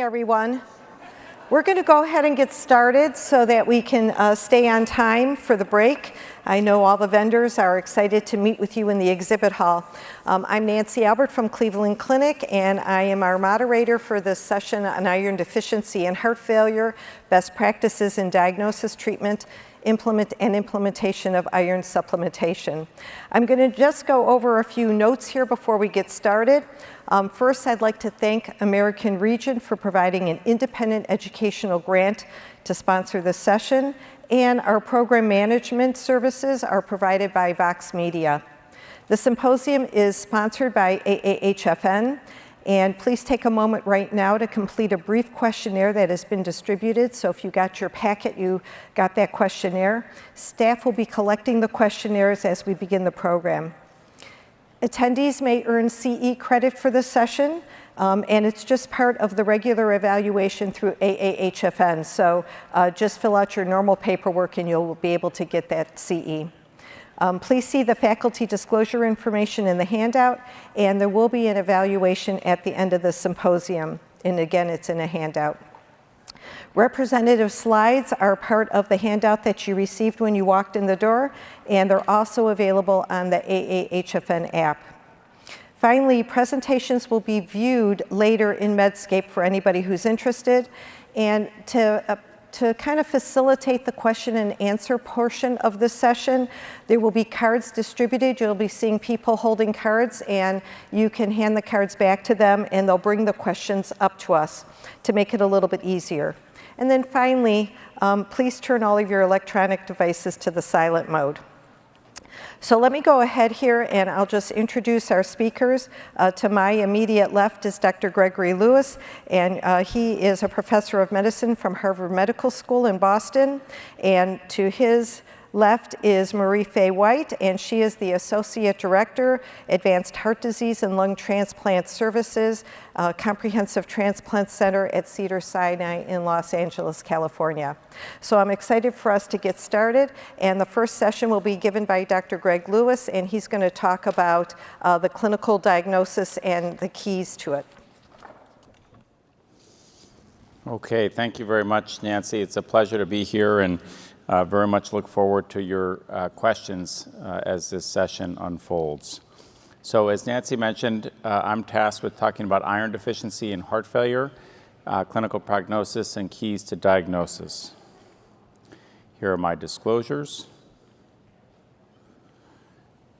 everyone. We're going to go ahead and get started so that we can stay on time for the break. I know all the vendors are excited to meet with you in the exhibit hall. I'm Nancy Albert from Cleveland Clinic, and I am our moderator for this session on iron deficiency and heart failure, best practices in diagnosis, treatment, implementation of iron supplementation. I'm going to just go over a few notes here before we get started. First, I'd like to thank American Region for providing an independent educational grant to sponsor this session, and our program management services are provided by Vox Media. The symposium is sponsored by AAHFN, and please take a moment right now to complete a brief questionnaire that has been distributed. So if you got your packet, you got that questionnaire. Staff will be collecting the questionnaires as we begin the program. Attendees may earn CE credit for this session, and it's just part of the regular evaluation through AAHFN. So just fill out your normal paperwork and you'll be able to get that CE. Please see the faculty disclosure information in the handout, and there will be an evaluation at the end of the symposium. And again, it's in a handout. Representative slides are part of the handout that you received when you walked in the door, and they're also available on the AAHFN app. Finally, presentations will be viewed later in Medscape for anybody who's interested, and to kind of facilitate the question and answer portion of this session, there will be cards distributed. You'll be seeing people holding cards, and you can hand the cards back to them, and they'll bring the questions up to us to make it a little bit easier. And then finally, please turn all of your electronic devices to the silent mode. So let me go ahead here and I'll just introduce our speakers. To my immediate left is Dr. Gregory Lewis, and he is a professor of medicine from Harvard Medical School in Boston. And to his left is Marie Fay White, and she is the Associate Director, Advanced Heart Disease and Lung Transplant Services, Comprehensive Transplant Center at Cedars-Sinai in Los Angeles, California. So I'm excited for us to get started, and the first session will be given by Dr. Greg Lewis, and he's going to talk about the clinical diagnosis and the keys to it. Okay, thank you very much, Nancy. It's a pleasure to be here, and very much look forward to your questions as this session unfolds. So as Nancy mentioned, I'm tasked with talking about iron deficiency and heart failure, clinical prognosis, and keys to diagnosis. Here are my disclosures.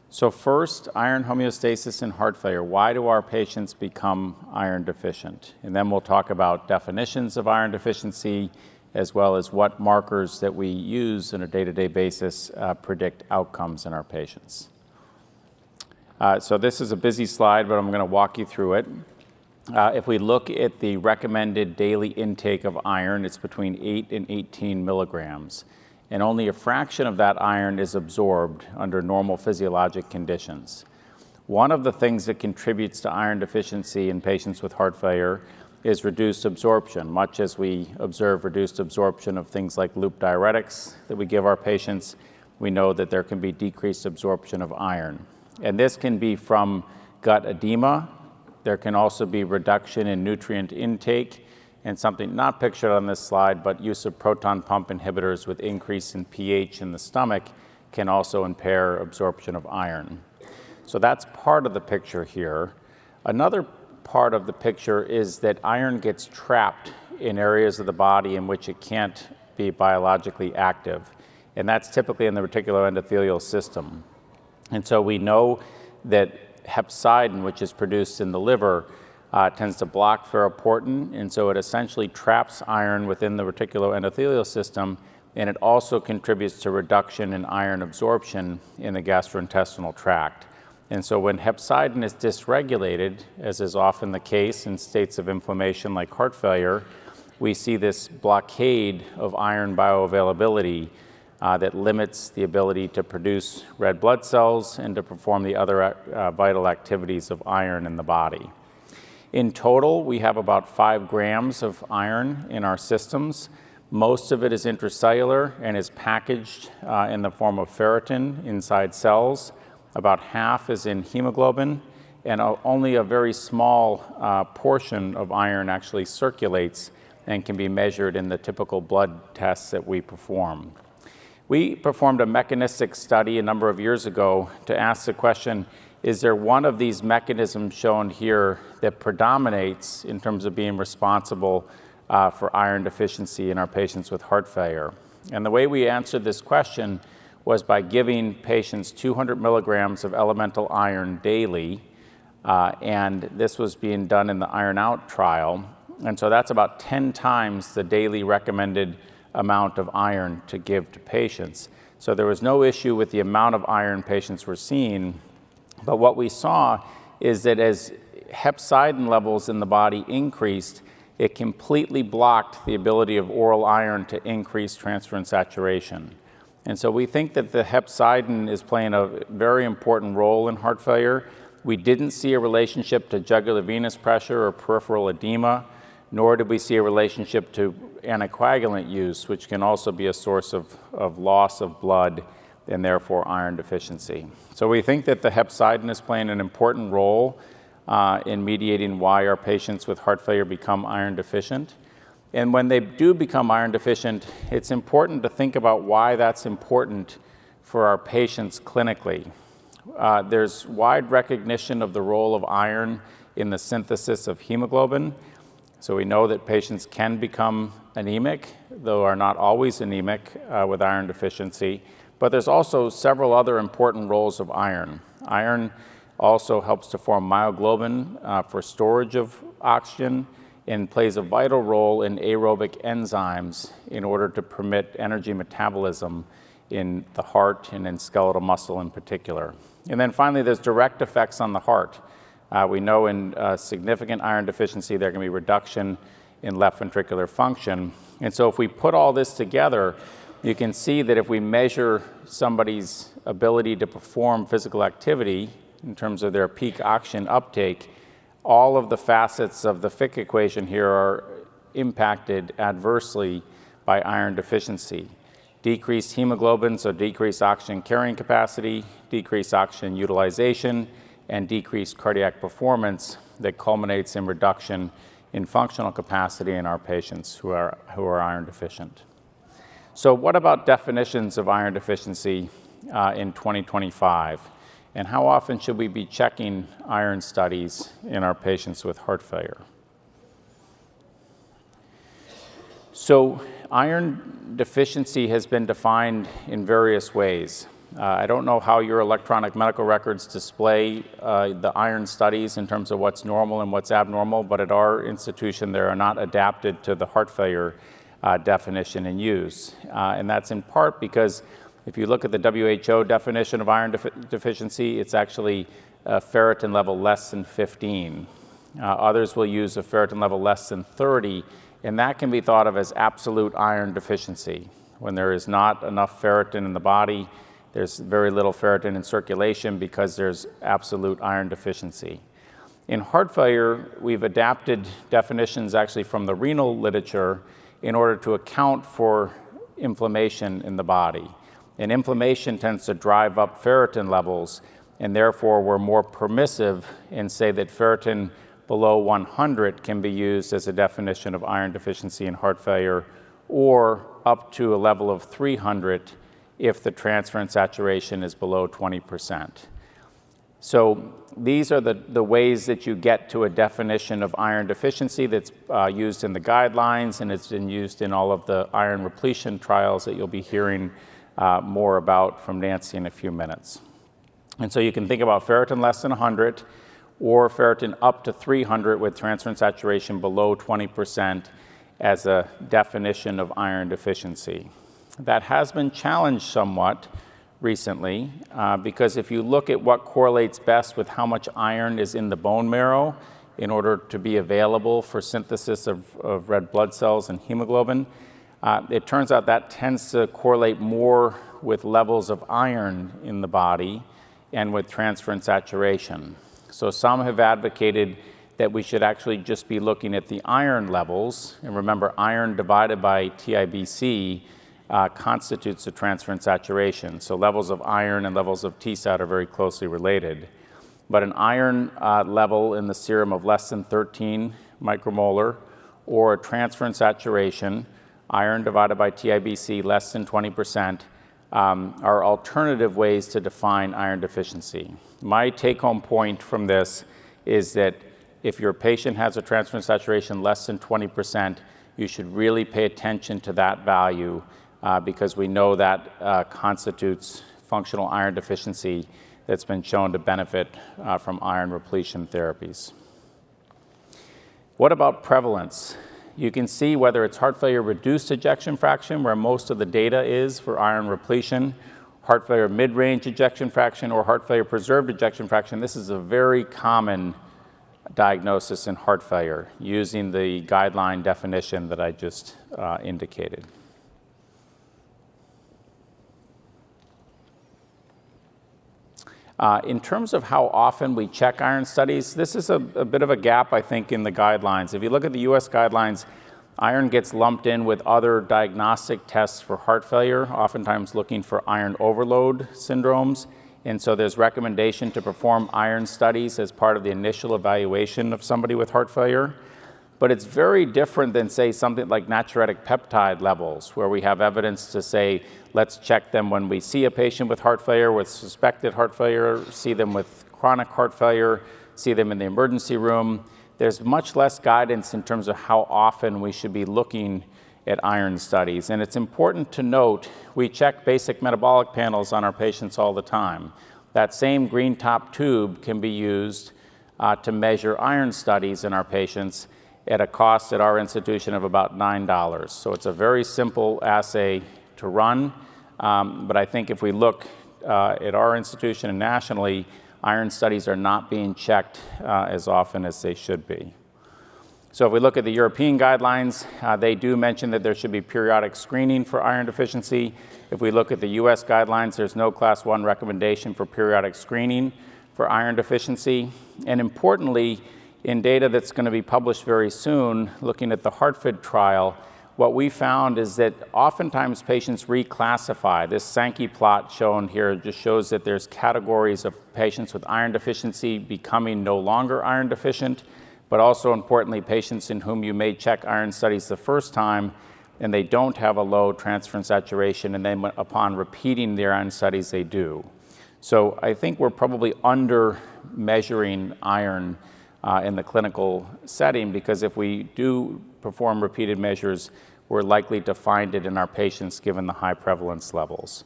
So first, iron homeostasis and heart failure. Why do our patients become iron deficient? And then we'll talk about definitions of iron deficiency, as well as what markers that we use on a day-to-day basis predict outcomes in our patients. So this is a busy slide, but I'm going to walk you through it. If we look at the recommended daily intake of iron, it's between 8 and 18 milligrams, and only a fraction of that iron is absorbed under normal physiologic conditions. One of the things that contributes to iron deficiency in patients with heart failure is reduced absorption. Much as we observe reduced absorption of things like loop diuretics that we give our patients, we know that there can be decreased absorption of iron. And this can be from gut edema. There can also be reduction in nutrient intake, and something not pictured on this slide, but use of proton pump inhibitors with increase in pH in the stomach can also impair absorption of iron. So that's part of the picture here. Another part of the picture is that iron gets trapped in areas of the body in which it can't be biologically active, and that's typically in the reticuloendothelial system. And so we know that hepcidin, which is produced in the liver, tends to block ferroportin, and so it essentially traps iron within the reticuloendothelial system, and it also contributes to reduction in iron absorption in the gastrointestinal tract. And so when hepcidin is dysregulated, as is often the case in states of inflammation like heart failure, we see this blockade of iron bioavailability that limits the ability to produce red blood cells and to perform the other vital activities of iron in the body. In total, we have about 5 grams of iron in our systems. Most of it is intracellular and is packaged in the form of ferritin inside cells. About half is in hemoglobin, and only a very small portion of iron actually circulates and can be measured in the typical blood tests that we perform. We performed a mechanistic study a number of years ago to ask the question, is there one of these mechanisms shown here that predominates in terms of being responsible for iron deficiency in our patients with heart failure? And the way we answered this question was by giving patients 200 milligrams of elemental iron daily, and this was being done in the Iron Out trial. And so that's about 10 times the daily recommended amount of iron to give to patients. So there was no issue with the amount of iron patients were seeing, but what we saw is that as hepcidin levels in the body increased, it completely blocked the ability of oral iron to increase transferrin saturation. And so we think that the hepcidin is playing a very important role in heart failure. We didn't see a relationship to jugular venous pressure or peripheral edema, nor did we see a relationship to anticoagulant use, which can also be a source of loss of blood and therefore iron deficiency. So we think that the hepcidin is playing an important role in mediating why our patients with heart failure become iron deficient. And when they do become iron deficient, it's important to think about why that's important for our patients clinically. There's wide recognition of the role of iron in the synthesis of hemoglobin. So we know that patients can become anemic, though are not always anemic with iron deficiency. But there's also several other important roles of iron. Iron also helps to form myoglobin for storage of oxygen and plays a vital role in aerobic enzymes in order to permit energy metabolism in the heart and in skeletal muscle in particular. And then finally, there's direct effects on the heart. We know in significant iron deficiency, there can be reduction in left ventricular function. And so if we put all this together, you can see that if we measure somebody's ability to perform physical activity in terms of their peak oxygen uptake, all of the facets of the Fick equation here are impacted adversely by iron deficiency. Decreased hemoglobin, so decreased oxygen carrying capacity, decreased oxygen utilization, and decreased cardiac performance that culminates in reduction in functional capacity in our patients who are iron deficient. So what about definitions of iron deficiency in 2025? And how often should we be checking iron studies in our patients with heart failure? So iron deficiency has been defined in various ways. I don't know how your electronic medical records display the iron studies in terms of what's normal and what's abnormal, but at our institution, they are not adapted to the heart failure definition and use. And that's in part because if you look at the WHO definition of iron deficiency, it's actually a ferritin level less than 15. Others will use a ferritin level less than 30, and that can be thought of as absolute iron deficiency. When there is not enough ferritin in the body, there's very little ferritin in circulation because there's absolute iron deficiency. In heart failure, we've adapted definitions actually from the renal literature in order to account for inflammation in the body. And inflammation tends to drive up ferritin levels, and therefore we're more permissive and say that ferritin below 100 can be used as a definition of iron deficiency in heart failure, or up to a level of 300 if the transferrin saturation is below 20%. So these are the ways that you get to a definition of iron deficiency that's used in the guidelines, and it's been used in all of the iron repletion trials that you'll be hearing more about from Nancy in a few minutes. And so you can think about ferritin less than 100 or ferritin up to 300 with transferrin saturation below 20% as a definition of iron deficiency. That has been challenged somewhat recently because if you look at what correlates best with how much iron is in the bone marrow in order to be available for synthesis of red blood cells and hemoglobin, it turns out that tends to correlate more with levels of iron in the body and with transferrin saturation. So some have advocated that we should actually just be looking at the iron levels. And remember, iron divided by TIBC constitutes the transferrin saturation. So levels of iron and levels of TSAT are very closely related. but an iron level in the serum of less than 13 micromolar, or a transferrin saturation, iron divided by TIBC less than 20%, are alternative ways to define iron deficiency. My take-home point from this is that if your patient has a transferrin saturation less than 20%, you should really pay attention to that value because we know that constitutes functional iron deficiency that's been shown to benefit from iron repletion therapies. What about prevalence? You can see whether it's heart failure reduced ejection fraction, where most of the data is for iron repletion, heart failure mid-range ejection fraction, or heart failure preserved ejection fraction. This is a very common diagnosis in heart failure using the guideline definition that I just indicated. In terms of how often we check iron studies, this is a bit of a gap, I think, in the guidelines. If you look at the US guidelines, iron gets lumped in with other diagnostic tests for heart failure, oftentimes looking for iron overload syndromes. And so there's recommendation to perform iron studies as part of the initial evaluation of somebody with heart failure. But it's very different than, say, something like natriuretic peptide levels, where we have evidence to say, let's check them when we see a patient with heart failure, with suspected heart failure, see them with chronic heart failure, see them in the emergency room. There's much less guidance in terms of how often we should be looking at iron studies. And it's important to note, we check basic metabolic panels on our patients all the time. That same green top tube can be used to measure iron studies in our patients at a cost at our institution of about $9. So it's a very simple assay to run, but I think if we look at our institution and nationally, iron studies are not being checked as often as they should be. So if we look at the European guidelines, they do mention that there should be periodic screening for iron deficiency. If we look at the US guidelines, there's no class 1 recommendation for periodic screening for iron deficiency. And importantly, in data that's going to be published very soon, looking at the HeartFit trial, what we found is that oftentimes patients reclassify. This Sankey plot shown here just shows that there's categories of patients with iron deficiency becoming no longer iron deficient, but also importantly, patients in whom you may check iron studies the first time and they don't have a low transferrin saturation, and then upon repeating their iron studies, they do. So I think we're probably under measuring iron in the clinical setting, because if we do perform repeated measures, we're likely to find it in our patients given the high prevalence levels.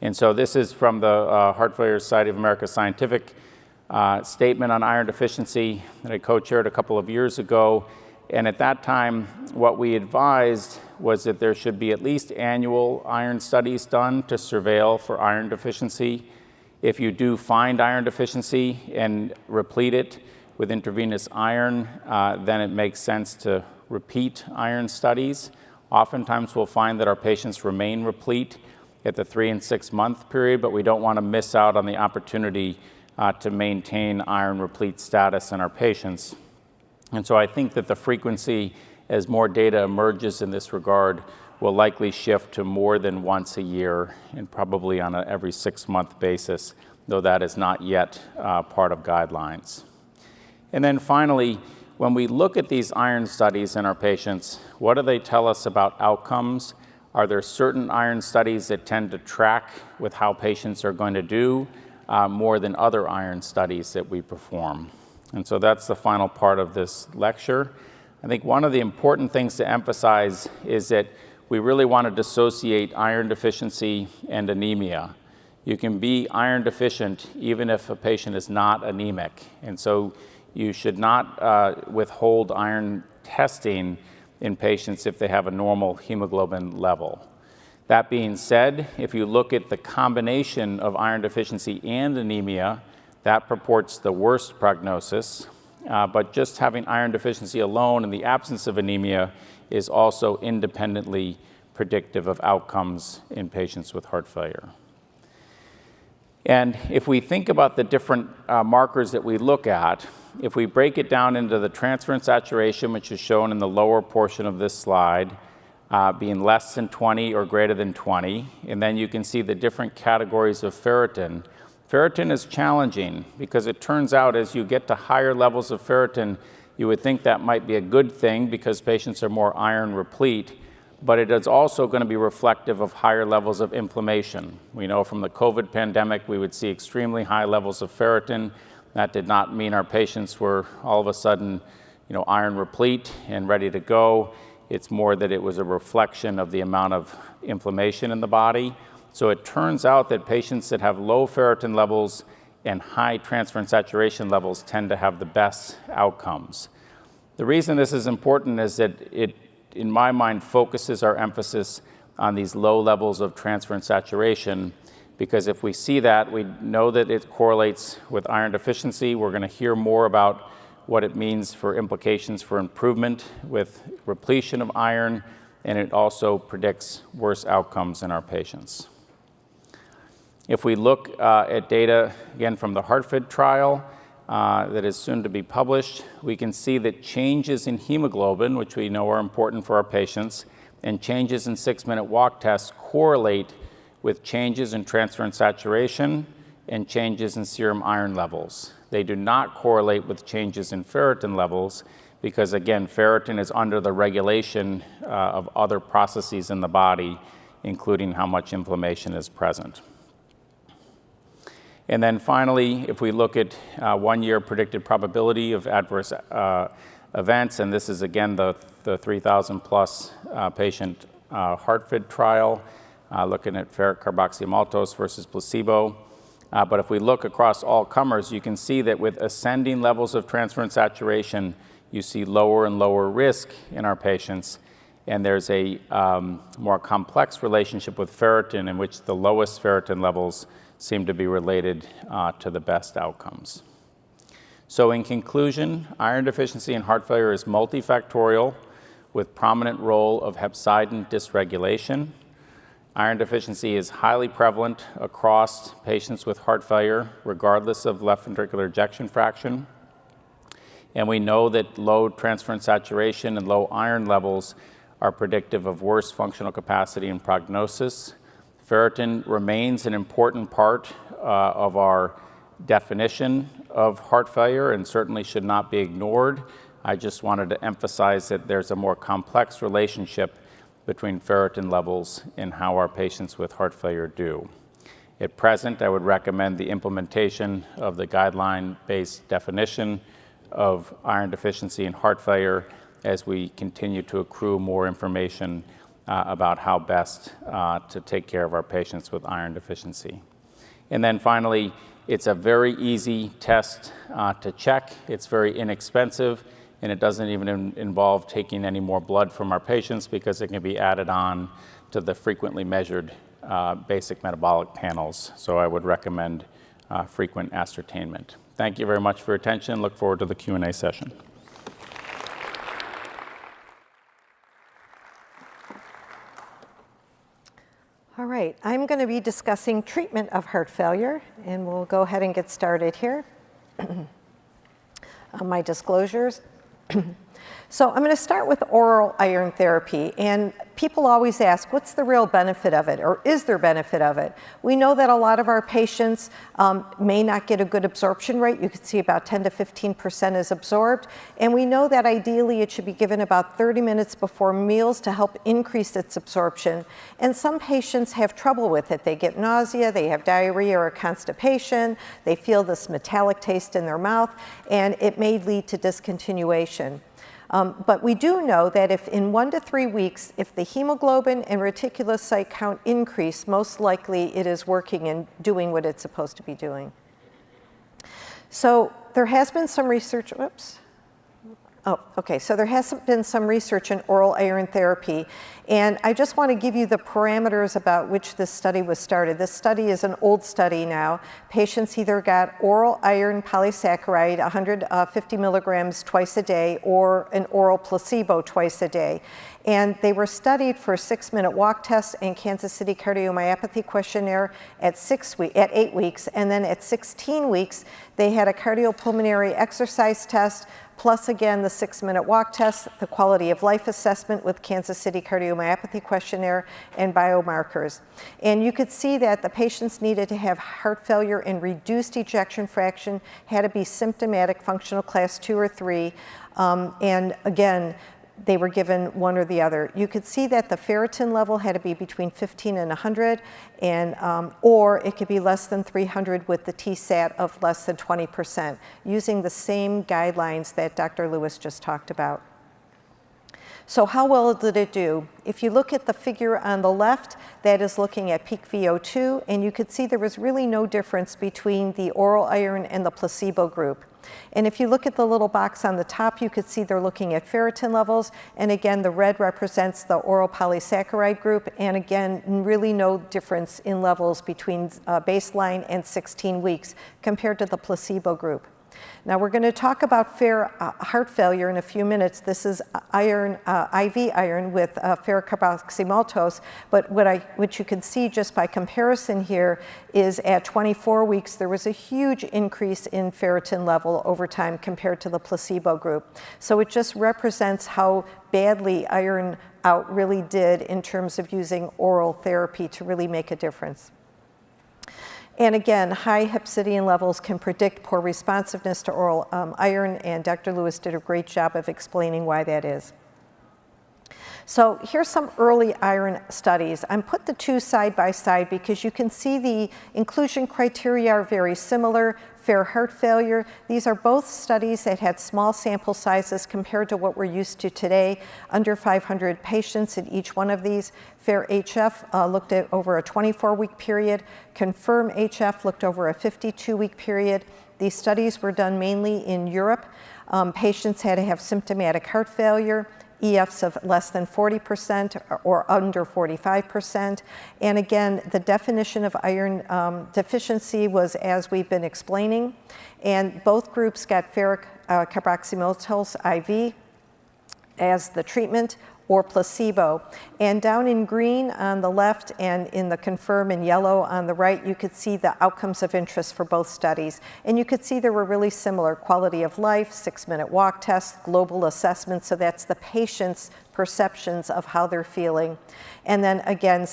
And so this is from the Heart Failure Society of America scientific statement on iron deficiency that I co-chaired a couple of years ago. And at that time, what we advised was that there should be at least annual iron studies done to surveil for iron deficiency. If you do find iron deficiency and replete it with intravenous iron, then it makes sense to repeat iron studies. Oftentimes we'll find that our patients remain replete at the 3 and 6 month period, but we don't want to miss out on the opportunity to maintain iron replete status in our patients. And so I think that the frequency, as more data emerges in this regard, will likely shift to more than once a year and probably on an every 6 month basis, though that is not yet part of guidelines. And then finally, when we look at these iron studies in our patients, what do they tell us about outcomes? Are there certain iron studies that tend to track with how patients are going to do more than other iron studies that we perform? And so that's the final part of this lecture. I think one of the important things to emphasize is that we really want to dissociate iron deficiency and anemia. You can be iron deficient even if a patient is not anemic. And so you should not withhold iron testing in patients if they have a normal hemoglobin level. That being said, if you look at the combination of iron deficiency and anemia, that purports the worst prognosis, but just having iron deficiency alone in the absence of anemia is also independently predictive of outcomes in patients with heart failure. And if we think about the different markers that we look at, if we break it down into the transferrin saturation, which is shown in the lower portion of this slide, being less than 20 or greater than 20, and then you can see the different categories of ferritin. Ferritin is challenging because it turns out as you get to higher levels of ferritin, you would think that might be a good thing because patients are more iron replete, but it is also going to be reflective of higher levels of inflammation. We know from the COVID pandemic, we would see extremely high levels of ferritin. That did not mean our patients were all of a sudden, iron replete and ready to go. It's more that it was a reflection of the amount of inflammation in the body. So it turns out that patients that have low ferritin levels and high transferrin saturation levels tend to have the best outcomes. The reason this is important is that it, in my mind, focuses our emphasis on these low levels of transferrin saturation, because if we see that, we know that it correlates with iron deficiency. We're going to hear more about what it means for implications for improvement with repletion of iron, and it also predicts worse outcomes in our patients. If we look at data, again, from the HeartFit trial that is soon to be published, we can see that changes in hemoglobin, which we know are important for our patients, and changes in 6-minute walk tests correlate with changes in transferrin saturation and changes in serum iron levels. They do not correlate with changes in ferritin levels because, again, ferritin is under the regulation of other processes in the body, including how much inflammation is present. And then finally, if we look at 1-year predicted probability of adverse events, and this is again the 3,000 plus patient HeartFit trial, looking at ferric carboxymaltose versus placebo. But if we look across all comers, you can see that with ascending levels of transferrin saturation, you see lower and lower risk in our patients. And there's a more complex relationship with ferritin in which the lowest ferritin levels seem to be related to the best outcomes. So in conclusion, iron deficiency in heart failure is multifactorial with prominent role of hepcidin dysregulation. Iron deficiency is highly prevalent across patients with heart failure, regardless of left ventricular ejection fraction. And we know that low transferrin saturation and low iron levels are predictive of worse functional capacity and prognosis. Ferritin remains an important part of our definition of heart failure and certainly should not be ignored. I just wanted to emphasize that there's a more complex relationship between ferritin levels and how our patients with heart failure do. At present, I would recommend the implementation of the guideline-based definition of iron deficiency in heart failure as we continue to accrue more information about how best to take care of our patients with iron deficiency. And then finally, it's a very easy test to check. It's very inexpensive, and it doesn't even involve taking any more blood from our patients because it can be added on to the frequently measured basic metabolic panels. So I would recommend frequent ascertainment. Thank you very much for your attention. Look forward to the Q&A session. All right, I'm going to be discussing treatment of heart failure, and we'll go ahead and get started here. My disclosures. So I'm going to start with oral iron therapy, and people always ask, what's the real benefit of it, or is there benefit of it? We know that a lot of our patients may not get a good absorption rate. You can see about 10 to 15% is absorbed, and we know that ideally it should be given about 30 minutes before meals to help increase its absorption, and some patients have trouble with it. They get nausea, they have diarrhea or constipation, they feel this metallic taste in their mouth, and it may lead to discontinuation. But we do know that if in 1 to 3 weeks, if the hemoglobin and reticulocyte count increase, most likely it is working and doing what it's supposed to be doing. So there has been some research, so there has been some research in oral iron therapy, and I just want to give you the parameters about which this study was started. This study is an old study now. Patients either got oral iron polysaccharide, 150 milligrams twice a day, or an oral placebo twice a day. And they were studied for 6-minute walk test and Kansas City cardiomyopathy questionnaire at 8 weeks, and then at 16 weeks, they had a cardiopulmonary exercise test, plus again the 6-minute walk test, the quality of life assessment with Kansas City cardiomyopathy questionnaire, and biomarkers. And you could see that the patients needed to have heart failure and reduced ejection fraction, had to be symptomatic functional class 2 or 3, and again, they were given one or the other. You could see that the ferritin level had to be between 15 and 100, and, or it could be less than 300 with the TSAT of less than 20%, using the same guidelines that Dr. Lewis just talked about. So how well did it do? If you look at the figure on the left, that is looking at peak VO2, and you could see there was really no difference between the oral iron and the placebo group. And if you look at the little box on the top, you could see they're looking at ferritin levels, and again, the red represents the oral polysaccharide group, and again, really no difference in levels between baseline and 16 weeks compared to the placebo group. Now we're going to talk about heart failure in a few minutes. This is iron, IV iron with ferrocarboxymaltose, but what you can see just by comparison here is at 24 weeks there was a huge increase in ferritin level over time compared to the placebo group. So it just represents how badly iron out really did in terms of using oral therapy to really make a difference. And again, high hepcidin levels can predict poor responsiveness to oral iron, and Dr. Lewis did a great job of explaining why that is. So here's some early iron studies. I'm put the two side by side because you can see the inclusion criteria are very similar. Fair heart failure, these are both studies that had small sample sizes compared to what we're used to today, under 500 patients in each one of these. Fair HF looked at over a 24-week period. Confirm HF looked over a 52-week period. These studies were done mainly in Europe. Patients had to have symptomatic heart failure, EFs of less than 40% or under 45%. And again, the definition of iron deficiency was as we've been explaining. And both groups got ferric carboxymaltose IV as the treatment or placebo. And down in green on the left and in the confirm in yellow on the right, you could see the outcomes of interest for both studies. And you could see they were really similar: quality of life, 6-minute walk test, global assessment, so that's the patient's perceptions of how they're feeling. And then again,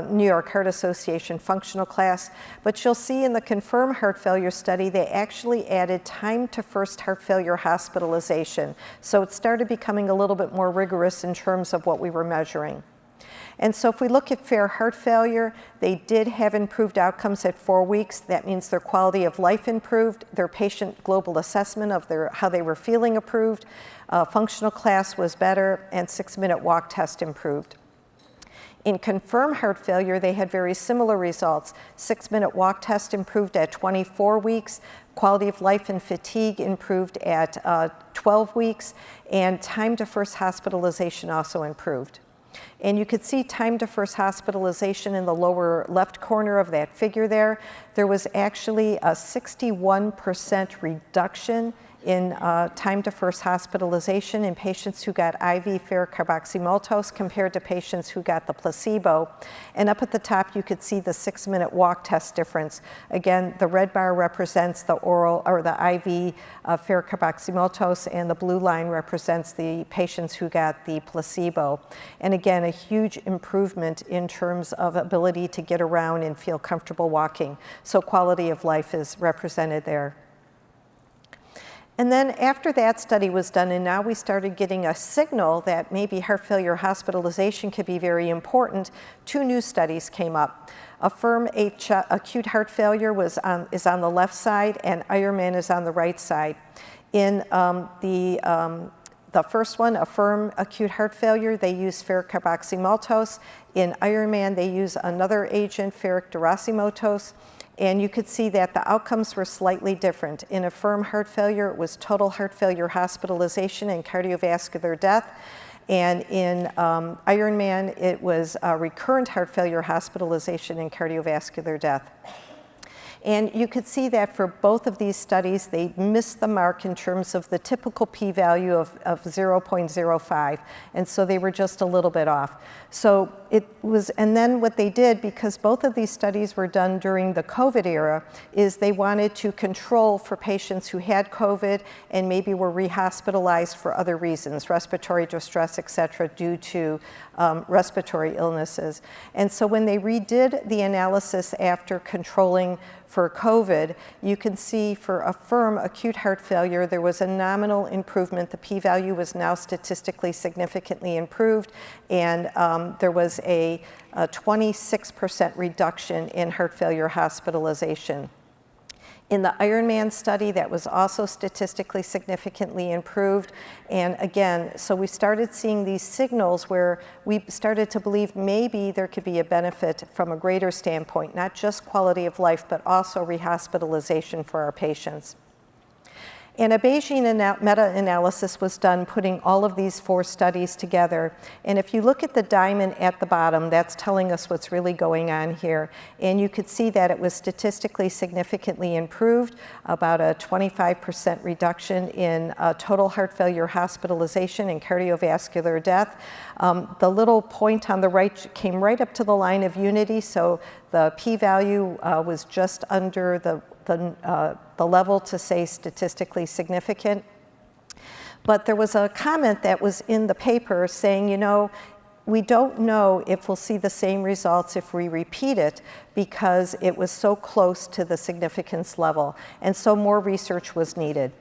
New York Heart Association functional class. But you'll see in the confirmed heart failure study, they actually added time to first heart failure hospitalization. So it started becoming a little bit more rigorous in terms of what we were measuring. And so if we look at fair heart failure, they did have improved outcomes at 4 weeks. That means their quality of life improved, their patient global assessment of how they were feeling improved, functional class was better, and 6-minute walk test improved. In confirmed heart failure, they had very similar results. 6-minute walk test improved at 24 weeks, quality of life and fatigue improved at 12 weeks, and time to first hospitalization also improved. And you could see time to first hospitalization in the lower left corner of that figure there. There was actually a 61% reduction in time to first hospitalization in patients who got IV ferrocarboxymaltose compared to patients who got the placebo. And up at the top, you could see the 6-minute walk test difference. Again, the red bar represents the oral or the IV ferrocarboxymaltose, and the blue line represents the patients who got the placebo. And again, a huge improvement in terms of ability to get around and feel comfortable walking. So quality of life is represented there. And then after that study was done, and now we started getting a signal that maybe heart failure hospitalization could be very important, 2 new studies came up. Affirm acute heart failure is on the left side, and Ironman is on the right side. In the first one, Affirm acute heart failure, they use ferric carboxymaltose. In Ironman, they use another agent, ferric durasimotose. And you could see that the outcomes were slightly different. In Affirm heart failure, it was total heart failure hospitalization and cardiovascular death. And in Ironman, it was recurrent heart failure hospitalization and cardiovascular death. And you could see that for both of these studies, they missed the mark in terms of the typical p-value of 0.05. And so they were just a little bit off. So it was, and then what they did, because both of these studies were done during the COVID era, is they wanted to control for patients who had COVID and maybe were rehospitalized for other reasons, respiratory distress, et cetera, due to respiratory illnesses. And so when they redid the analysis after controlling for COVID, you can see for AFFIRM acute heart failure, there was a nominal improvement. The p-value was now statistically significantly improved, and there was a 26% reduction in heart failure hospitalization. In the Ironman study, that was also statistically significantly improved. And again, so we started seeing these signals where we started to believe maybe there could be a benefit from a greater standpoint, not just quality of life, but also rehospitalization for our patients. And a Bayesian meta-analysis was done putting all of these 4 studies together. And if you look at the diamond at the bottom, that's telling us what's really going on here. And you could see that it was statistically significantly improved, about a 25% reduction in total heart failure hospitalization and cardiovascular death. The little point on the right came right up to the line of unity, so the p-value was just under the level to say statistically significant. But there was a comment that was in the paper saying, you know, we don't know if we'll see the same results if we repeat it because it was so close to the significance level. And so more research was needed.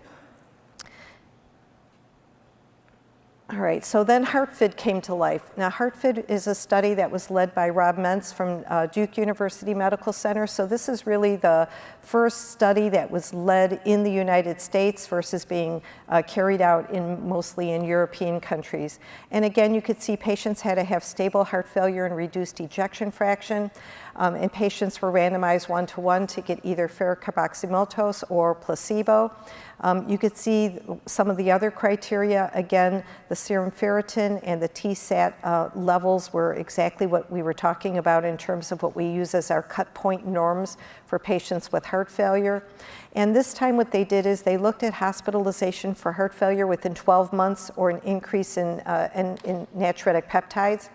All right, so then HeartFID came to life. Now, HeartFID is a study that was led by Rob Mentz from Duke University Medical Center. So this is really the first study that was led in the United States versus being carried out mostly in European countries. And again, you could see patients had to have stable heart failure and reduced ejection fraction. And patients were randomized 1-to-1 to get either ferric carboxymmaltose or placebo. You could see some of the other criteria. Again, the serum ferritin and the TSAT levels were exactly what we were talking about in terms of what we use as our cut point norms for patients with heart failure. And this time what they did is they looked at hospitalization for heart failure within 12 months or an increase in natriuretic peptides.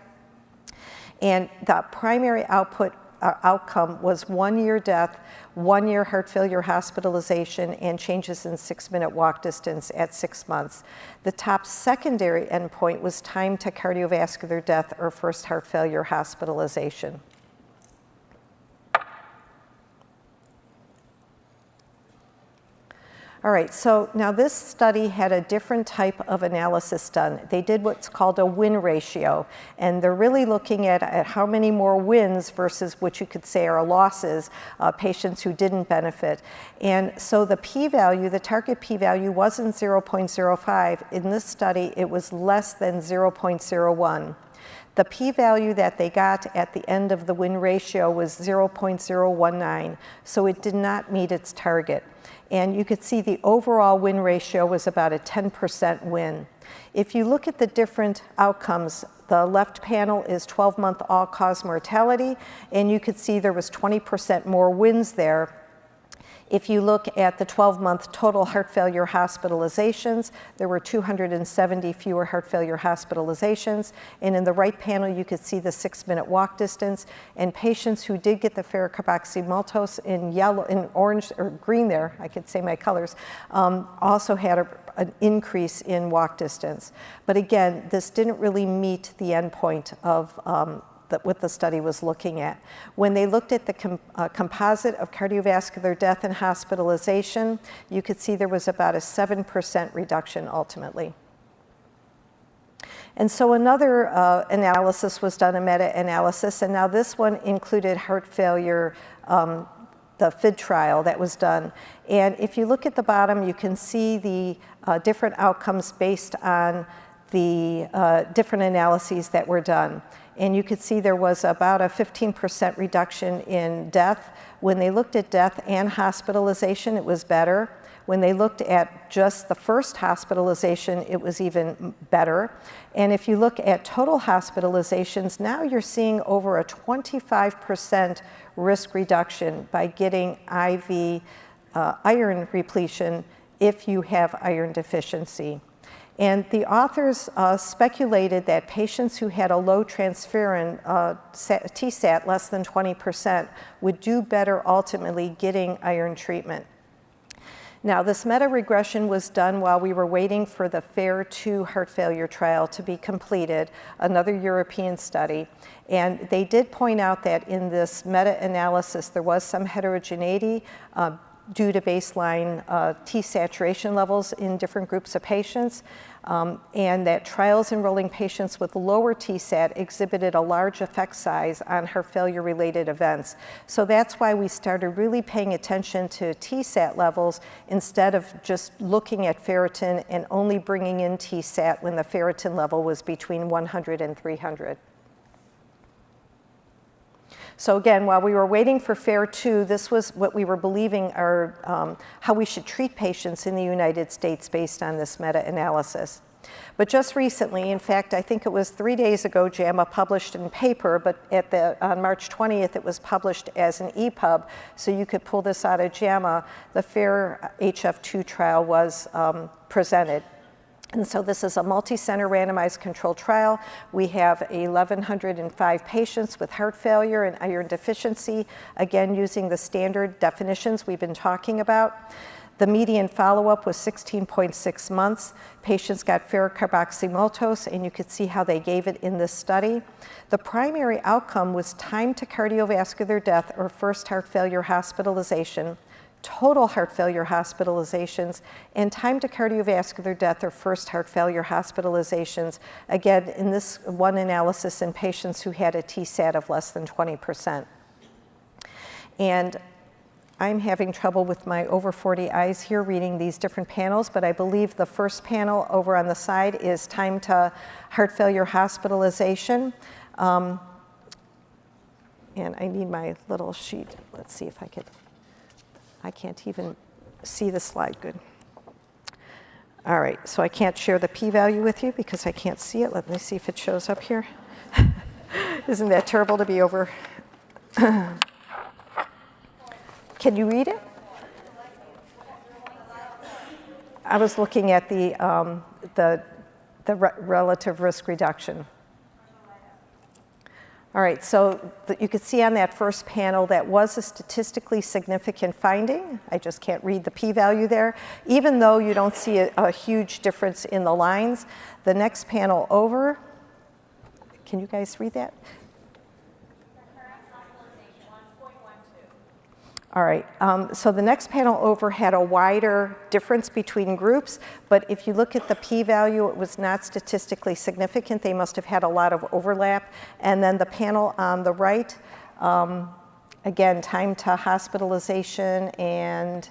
And the primary outcome was 1-year death, 1-year heart failure hospitalization, and changes in 6-minute walk distance at 6 months. The top secondary endpoint was time to cardiovascular death or first heart failure hospitalization. All right, so now this study had a different type of analysis done. They did what's called a win ratio, and they're really looking at how many more wins versus what you could say are losses, patients who didn't benefit. And so the p-value, the target p-value wasn't 0.05. In this study, it was less than 0.01. The p-value that they got at the end of the win ratio was 0.019, so it did not meet its target. And you could see the overall win ratio was about a 10% win. If you look at the different outcomes, the left panel is 12-month all-cause mortality, and you could see there was 20% more wins there. If you look at the 12-month total heart failure hospitalizations, there were 270 fewer heart failure hospitalizations. And in the right panel, you could see the 6-minute walk distance. And patients who did get the ferric carboxymaltose in yellow, in orange or green there, I could say my colors, also had an increase in walk distance. But again, this didn't really meet the endpoint of what the study was looking at. When they looked at the composite of cardiovascular death and hospitalization, you could see there was about a 7% reduction ultimately. And so another analysis was done, a meta-analysis, and now this one included heart failure, the FID trial that was done. And if you look at the bottom, you can see the different outcomes based on the different analyses that were done. And you could see there was about a 15% reduction in death. When they looked at death and hospitalization, it was better. When they looked at just the first hospitalization, it was even better. And if you look at total hospitalizations, now you're seeing over a 25% risk reduction by getting IV iron repletion if you have iron deficiency. And the authors speculated that patients who had a low transferrin TSAT, less than 20%, would do better ultimately getting iron treatment. Now, this meta-regression was done while we were waiting for the FAIR-2 heart failure trial to be completed, another European study. And they did point out that in this meta-analysis, there was some heterogeneity due to baseline T saturation levels in different groups of patients, and that trials enrolling patients with lower TSAT exhibited a large effect size on heart failure-related events. So that's why we started really paying attention to TSAT levels instead of just looking at ferritin and only bringing in TSAT when the ferritin level was between 100 and 300. So again, while we were waiting for FAIR-2, this was what we were believing are how we should treat patients in the United States based on this meta-analysis. But just recently, in fact, I think it was 3 days ago, JAMA published in paper, but on March 20th, it was published as an EPUB, so you could pull this out of JAMA. The FAIR-HF2 trial was presented. And so this is a multi-center randomized controlled trial. We have 1,105 patients with heart failure and iron deficiency, again, using the standard definitions we've been talking about. The median follow-up was 16.6 months. Patients got ferric carboxymaltose, and you could see how they gave it in this study. The primary outcome was time to cardiovascular death or first heart failure hospitalization, total heart failure hospitalizations, and time to cardiovascular death or first heart failure hospitalizations, again, in this one analysis in patients who had a TSAT of less than 20%. And I'm having trouble with my over 40 eyes here reading these different panels, but I believe the first panel over on the side is time to heart failure hospitalization. And I need my little sheet. Let's see if I could. I can't even see the slide good. All right, so I can't share the p-value with you because I can't see it. Let me see if it shows up here. Isn't that terrible to be over? Can you read it? I was looking at the relative risk reduction. All right, so you could see on that first panel that was a statistically significant finding. I just can't read the p-value there, even though you don't see a huge difference in the lines. The next panel over, can you guys read that? All right, so the next panel over had a wider difference between groups, but if you look at the p-value, it was not statistically significant. They must have had a lot of overlap. And then the panel on the right, again, time to hospitalization and,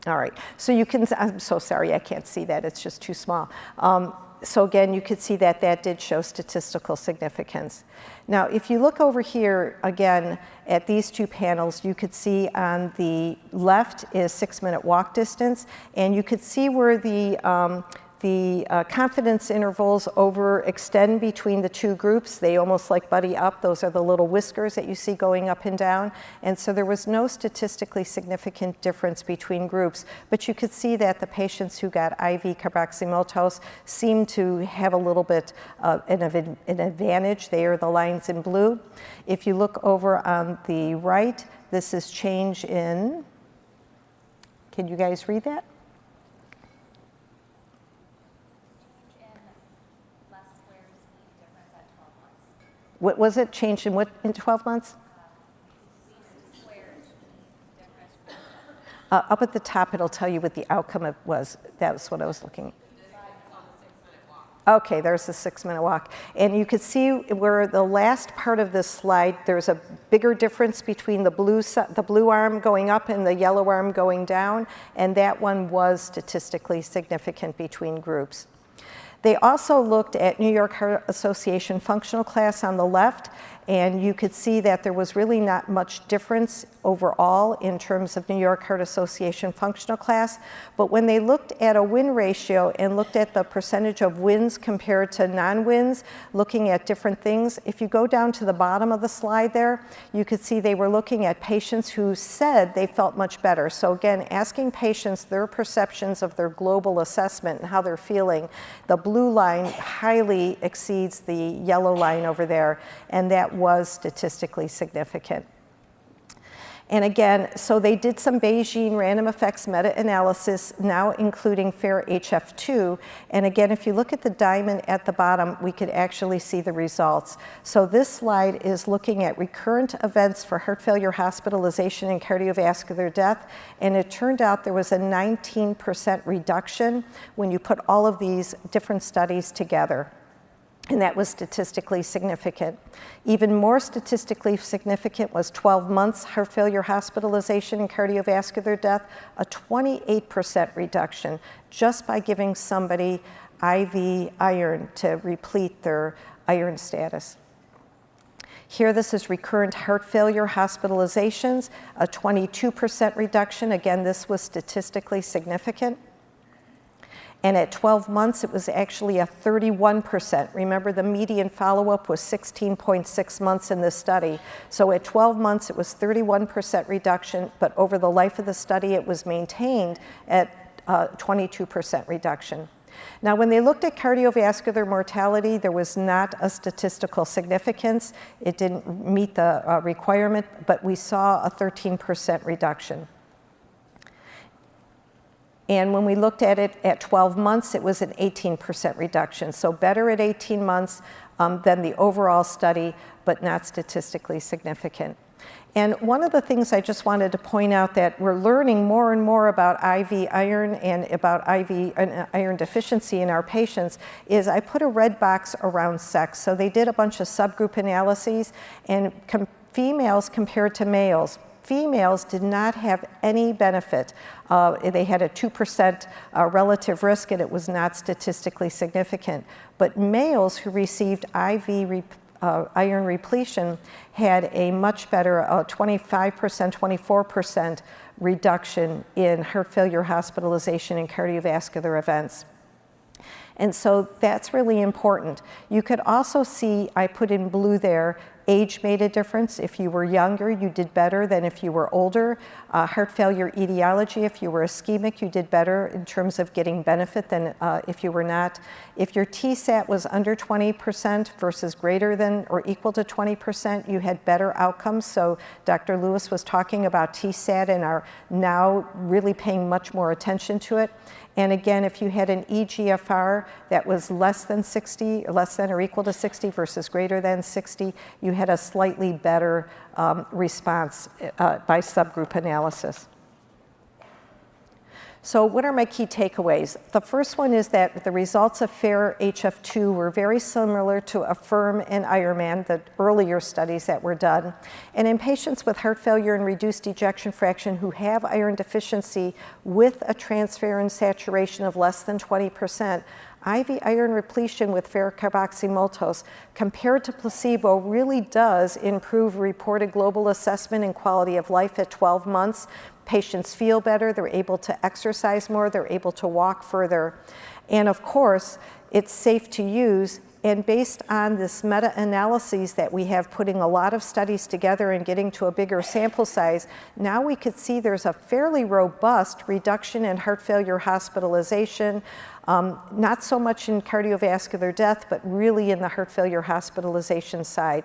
all right, so you can, I'm so sorry, I can't see that, it's just too small. So again, you could see that that did show statistical significance. Now, if you look over here, again, at these two panels, you could see on the left is 6-minute walk distance, and you could see where the confidence intervals overextend between the two groups. They almost like buddy up. Those are the little whiskers that you see going up and down. And so there was no statistically significant difference between groups, but you could see that the patients who got IV carboxymaltose seemed to have a little bit an advantage. They are the lines in blue. If you look over on the right, this is change in, can you guys read that? What was it? Changed in what in 12 months? Up at the top, it'll tell you what the outcome was. That's what I was looking at. Okay, there's the 6-minute walk. And you could see where the last part of this slide, there's a bigger difference between the blue arm going up and the yellow arm going down, and that one was statistically significant between groups. They also looked at New York Heart Association functional class on the left, and you could see that there was really not much difference overall in terms of New York Heart Association functional class. But when they looked at a win ratio and looked at the percentage of wins compared to non-wins, looking at different things, if you go down to the bottom of the slide there, you could see they were looking at patients who said they felt much better. So again, asking patients their perceptions of their global assessment and how they're feeling. The blue line highly exceeds the yellow line over there, and that was statistically significant. And again, so they did some Bayesian random effects meta-analysis, now including FAIR-HF2. And again, if you look at the diamond at the bottom, we could actually see the results. So this slide is looking at recurrent events for heart failure hospitalization and cardiovascular death. And it turned out there was a 19% reduction when you put all of these different studies together. And that was statistically significant. Even more statistically significant was 12 months heart failure hospitalization and cardiovascular death, a 28% reduction just by giving somebody IV iron to replete their iron status. Here, this is recurrent heart failure hospitalizations, a 22% reduction. Again, this was statistically significant. And at 12 months, it was actually a 31%. Remember, the median follow-up was 16.6 months in this study. So at 12 months, it was 31% reduction, but over the life of the study, it was maintained at 22% reduction. Now, when they looked at cardiovascular mortality, there was not a statistical significance. It didn't meet the requirement, but we saw a 13% reduction. And when we looked at it at 12 months, it was an 18% reduction. So better at 18 months than the overall study, but not statistically significant. And one of the things I just wanted to point out that we're learning more and more about IV iron and about IV iron deficiency in our patients is I put a red box around sex. So they did a bunch of subgroup analyses, and females compared to males. Females did not have any benefit. They had a 2% relative risk, and it was not statistically significant. But males who received IV iron repletion had a much better 25%, 24% reduction in heart failure hospitalization and cardiovascular events. And so that's really important. You could also see, I put in blue there, age made a difference. If you were younger, you did better than if you were older. Heart failure etiology, if you were ischemic, you did better in terms of getting benefit than if you were not. If your TSAT was under 20% versus greater than or equal to 20%, you had better outcomes. So Dr. Lewis was talking about TSAT and are now really paying much more attention to it. And again, if you had an eGFR that was less than 60, less than or equal to 60 versus greater than 60, you had a slightly better response by subgroup analysis. So what are my key takeaways? The first one is that the results of FAIR-HF2 were very similar to AFFIRM and Ironman, the earlier studies that were done. And in patients with heart failure and reduced ejection fraction who have iron deficiency with a transferrin saturation of less than 20%, IV iron repletion with ferrocarboxymaltose compared to placebo really does improve reported global assessment and quality of life at 12 months. Patients feel better, they're able to exercise more, they're able to walk further. And of course, it's safe to use. And based on this meta-analyses that we have, putting a lot of studies together and getting to a bigger sample size, now we could see there's a fairly robust reduction in heart failure hospitalization, not so much in cardiovascular death, but really in the heart failure hospitalization side.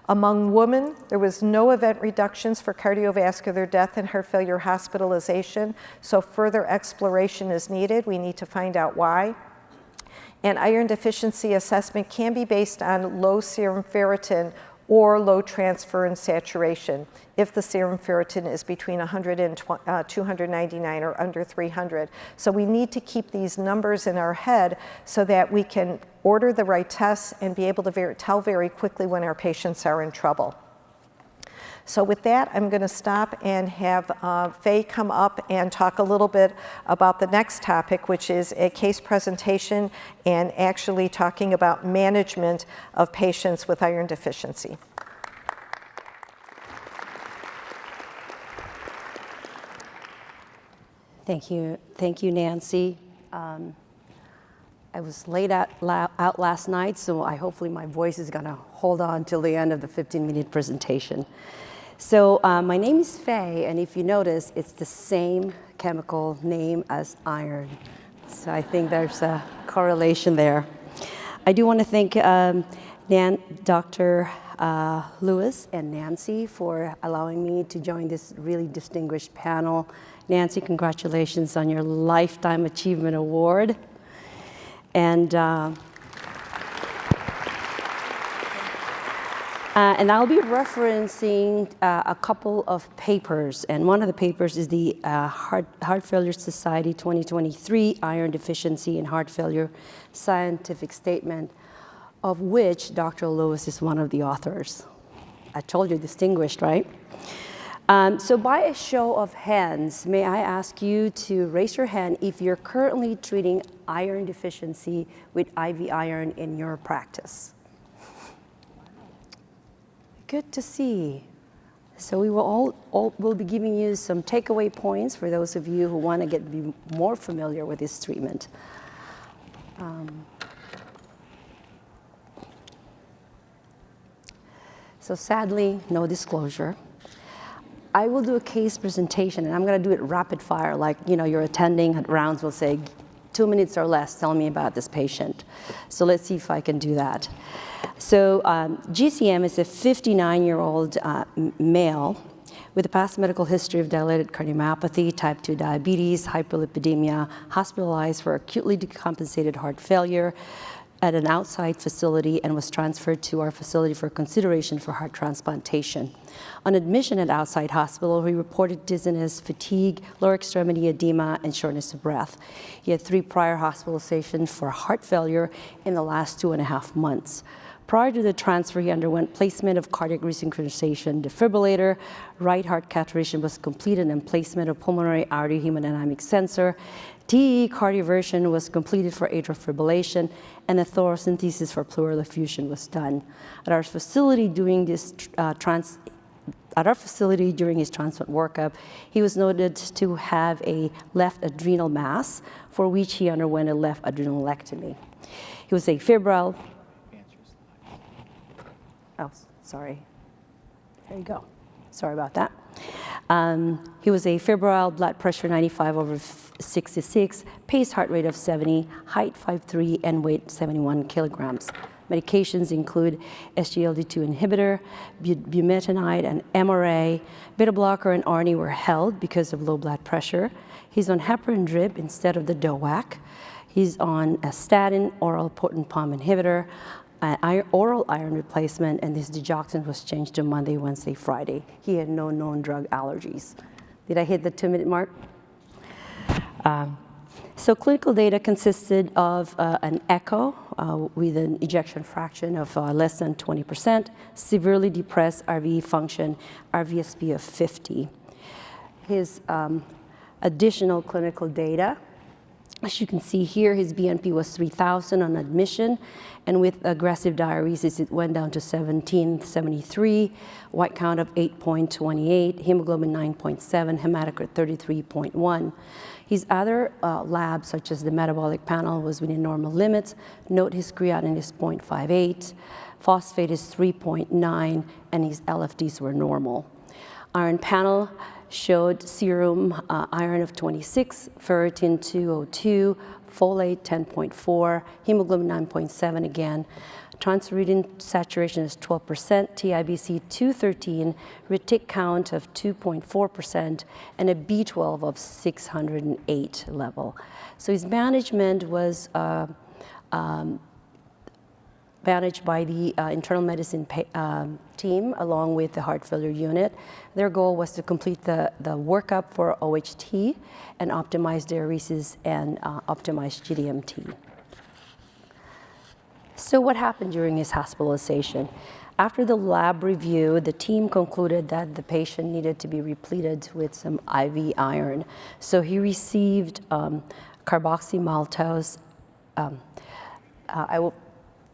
Among women, there was no event reductions for cardiovascular death and heart failure hospitalization, so further exploration is needed. We need to find out why. And iron deficiency assessment can be based on low serum ferritin or low transferrin saturation if the serum ferritin is between 100 and 299 or under 300. So we need to keep these numbers in our head so that we can order the right tests and be able to tell very quickly when our patients are in trouble. So with that, I'm going to stop and have Faye come up and talk a little bit about the next topic, which is a case presentation and actually talking about management of patients with iron deficiency. Thank you, Nancy. I was laid out last night, so hopefully my voice is going to hold on till the end of the 15-minute presentation. So my name is Faye, and if you notice, it's the same chemical name as iron. So I think there's a correlation there. I do want to thank Dr. Lewis and Nancy for allowing me to join this really distinguished panel. Nancy, congratulations on your Lifetime Achievement Award. And I'll be referencing a couple of papers, and one of the papers is the Heart Failure Society 2023 Iron Deficiency and Heart Failure Scientific Statement, of which Dr. Lewis is one of the authors. I told you, distinguished, right? So by a show of hands, may I ask you to raise your hand if you're currently treating iron deficiency with IV iron in your practice? Good to see. So we will will be giving you some takeaway points for those of you who want to be more familiar with this treatment. So sadly, no disclosure. I will do a case presentation, and I'm going to do it rapid fire, like you're attending at rounds will say, 2 minutes or less, tell me about this patient. So let's see if I can do that. So GCM is a 59-year-old male with a past medical history of dilated cardiomyopathy, type 2 diabetes, hyperlipidemia, hospitalized for acutely decompensated heart failure at an outside facility, and was transferred to our facility for consideration for heart transplantation. On admission at outside hospital, he reported dizziness, fatigue, lower extremity edema, and shortness of breath. He had 3 prior hospitalizations for heart failure in the last 2.5 months. Prior to the transfer, he underwent placement of cardiac resynchronization defibrillator, right heart catheterization was completed, and placement of pulmonary artery hemodynamic sensor. TEE cardioversion was completed for atrial fibrillation, and a thoracentesis for pleural effusion was done. At our facility during his transplant workup, he was noted to have a left adrenal mass, for which he underwent a left adrenalectomy. He was a febrile. Oh, sorry. There you go. Sorry about that. He was a febrile, blood pressure 95/66, pace heart rate of 70, height 5'3", and weight 71 kilograms. Medications include SGLT2 inhibitor, bumetanide, and MRA. Beta blocker and ARNI were held because of low blood pressure. He's on heparin drip instead of the DOAC. He's on a statin, oral potent pump inhibitor, oral iron replacement, and this digoxin was changed to Monday, Wednesday, Friday. He had no known drug allergies. Did I hit the 2-minute mark? So clinical data consisted of an echo with an ejection fraction of less than 20%, severely depressed RVE function, RVSP of 50. His additional clinical data, as you can see here, his BNP was 3,000 on admission, and with aggressive diuresis, it went down to 1773, white count of 8.28, hemoglobin 9.7, hematocrit 33.1. His other labs, such as the metabolic panel, was within normal limits. Note his creatinine is 0.58, phosphate is 3.9, and his LFTs were normal. Iron panel showed serum iron of 26, ferritin 202, folate 10.4, hemoglobin 9.7 again. Transferrin saturation is 12%, TIBC 213, retic count of 2.4%, and a B12 of 608 level. So his management was managed by the internal medicine team along with the heart failure unit. Their goal was to complete the workup for OHT and optimize diuresis and optimize GDMT. So what happened during his hospitalization? After the lab review, the team concluded that the patient needed to be repleted with some IV iron. So he received carboxymaltose.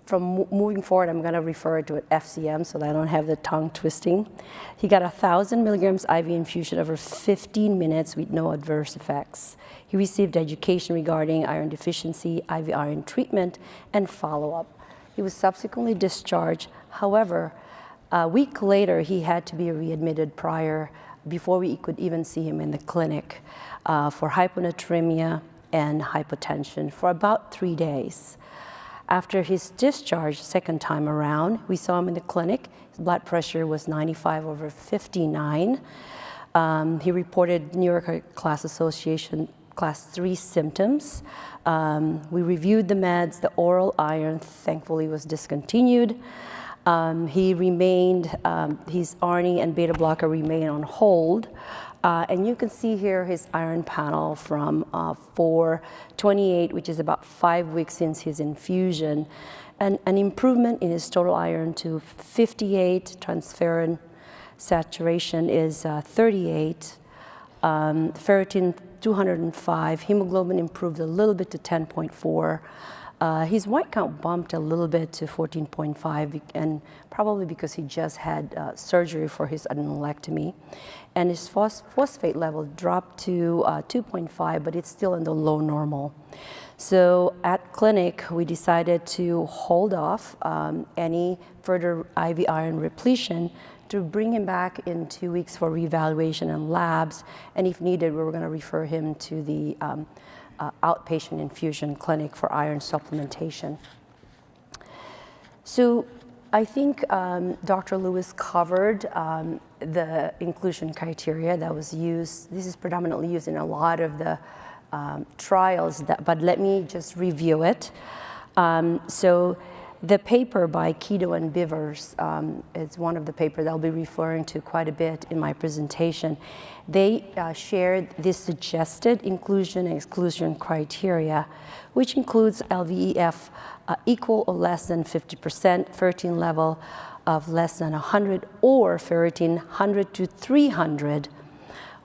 from moving forward, I'm going to refer to it FCM so that I don't have the tongue twisting. He got 1,000 milligrams IV infusion over 15 minutes with no adverse effects. He received education regarding iron deficiency, IV iron treatment, and follow-up. He was subsequently discharged. However, a week later, he had to be readmitted before we could even see him in the clinic for hyponatremia and hypotension for about 3 days. After his discharge, second time around, we saw him in the clinic. His blood pressure was 95/59. He reported New York Class Association Class 3 symptoms. We reviewed the meds. The oral iron, thankfully, was discontinued. He remained, his ARNI and beta blocker remain on hold. And you can see here his iron panel from 4/28, which is about 5 weeks since his infusion, and an improvement in his total iron to 58, transferrin saturation is 38, ferritin 205, hemoglobin improved a little bit to 10.4. His white count bumped a little bit to 14.5, and probably because he just had surgery for his adenolectomy. And his phosphate level dropped to 2.5, but it's still in the low normal. So at clinic, we decided to hold off any further IV iron repletion to bring him back in 2 weeks for reevaluation and labs. And if needed, we were going to refer him to the outpatient infusion clinic for iron supplementation. So I think Dr. Lewis covered the inclusion criteria that was used. This is predominantly used in a lot of the trials, but let me just review it. So the paper by Kido and Bivers is one of the papers I'll be referring to quite a bit in my presentation. They shared this suggested inclusion and exclusion criteria, which includes LVEF equal or less than 50%, ferritin level of less than 100, or ferritin 100 to 300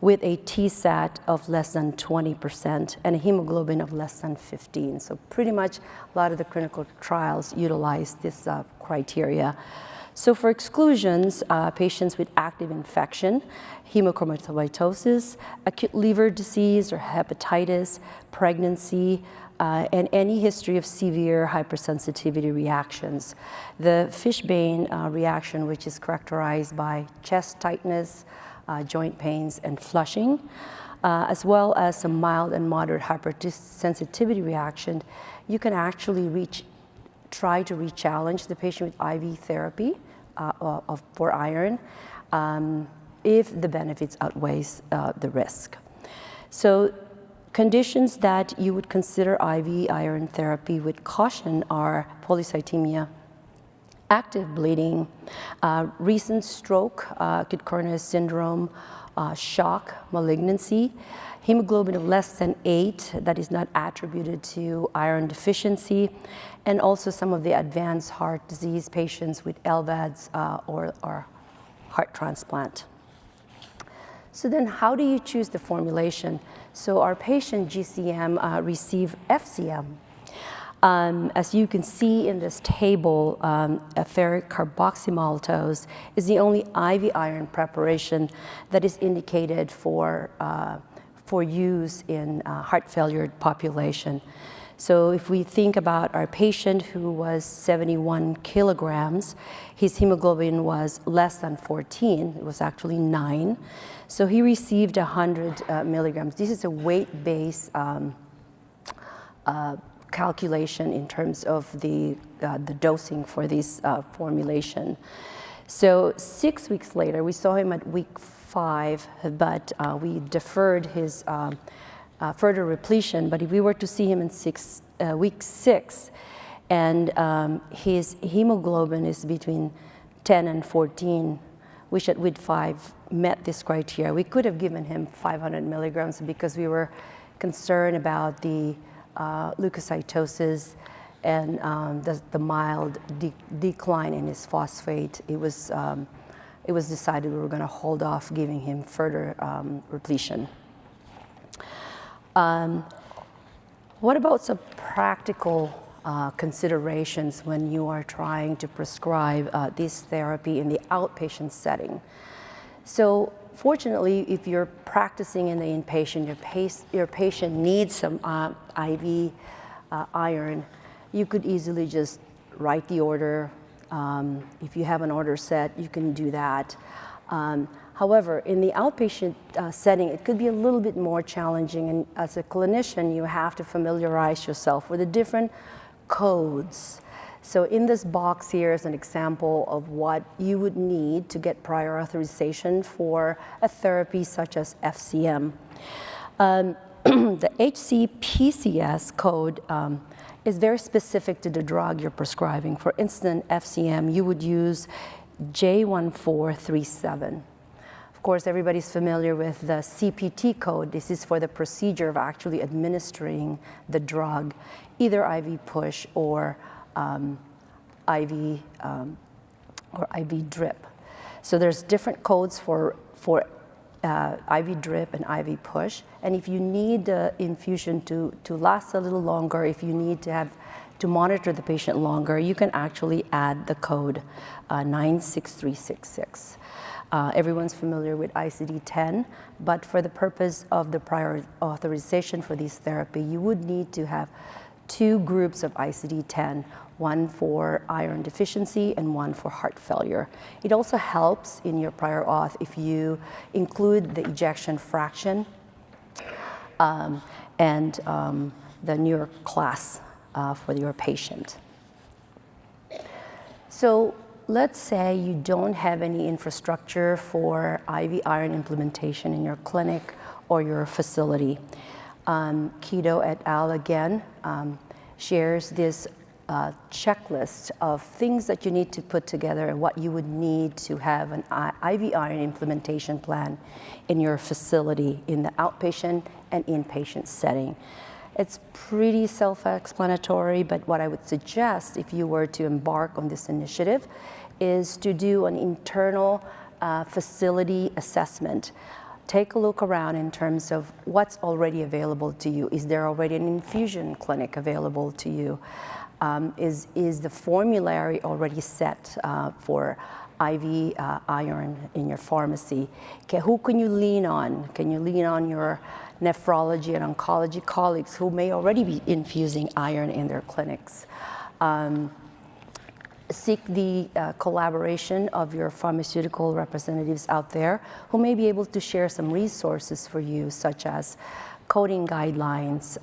with a TSAT of less than 20% and a hemoglobin of less than 15. So pretty much a lot of the clinical trials utilize this criteria. So for exclusions, patients with active infection, hemochromatosis, acute liver disease or hepatitis, pregnancy, and any history of severe hypersensitivity reactions. The Fishbane reaction, which is characterized by chest tightness, joint pains, and flushing, as well as some mild and moderate hypersensitivity reaction, you can actually try to re-challenge the patient with IV therapy for iron if the benefits outweighs the risk. So conditions that you would consider IV iron therapy with caution are polycythemia, active bleeding, recent stroke, acute coronary syndrome, shock, malignancy, hemoglobin of less than 8 that is not attributed to iron deficiency, and also some of the advanced heart disease patients with LVADs or heart transplant. So then how do you choose the formulation? So our patient GCM received FCM. As you can see in this table, ferric carboxymaltose is the only IV iron preparation that is indicated for use in heart failure population. So if we think about our patient who was 71 kilograms, his hemoglobin was less than 14, it was actually 9. So he received 100 milligrams. This is a weight-based calculation in terms of the dosing for this formulation. So 6 weeks later, we saw him at week 5, but we deferred his further repletion. But if we were to see him in week 6, and his hemoglobin is between 10 and 14, which at week 5 met this criteria, we could have given him 500 milligrams because we were concerned about the leukocytosis and the mild decline in his phosphate. It was decided we were going to hold off giving him further repletion. What about some practical considerations when you are trying to prescribe this therapy in the outpatient setting. So fortunately, if you're practicing in the inpatient, your patient needs some IV iron, you could easily just write the order. If you have an order set, you can do that. However, in the outpatient setting, it could be a little bit more challenging, and as a clinician, you have to familiarize yourself with the different codes. So in this box here is an example of what you would need to get prior authorization for a therapy such as FCM. The HCPCS code is very specific to the drug you're prescribing. For instance, FCM, you would use J1437. Of course, everybody's familiar with the CPT code. This is for the procedure of actually administering the drug, either IV push or IV drip. So there's different codes for IV drip and IV push. And if you need the infusion to last a little longer, if you need to monitor the patient longer, you can actually add the code 96366. Everyone's familiar with ICD-10, but for the purpose of the prior authorization for this therapy, you would need to have two groups of ICD-10, one for iron deficiency and one for heart failure. It also helps in your prior auth if you include the ejection fraction and the New York class for your patient. So let's say you don't have any infrastructure for IV iron implementation in your clinic or your facility. Keto et al. Again shares this checklist of things that you need to put together and what you would need to have an IV iron implementation plan in your facility in the outpatient and inpatient setting. It's pretty self-explanatory, but what I would suggest if you were to embark on this initiative is to do an internal facility assessment. Take a look around in terms of what's already available to you. Is there already an infusion clinic available to you? Is the formulary already set for IV iron in your pharmacy? Okay, who can you lean on? Can you lean on your nephrology and oncology colleagues who may already be infusing iron in their clinics? Seek the collaboration of your pharmaceutical representatives out there who may be able to share some resources for you, such as coding guidelines,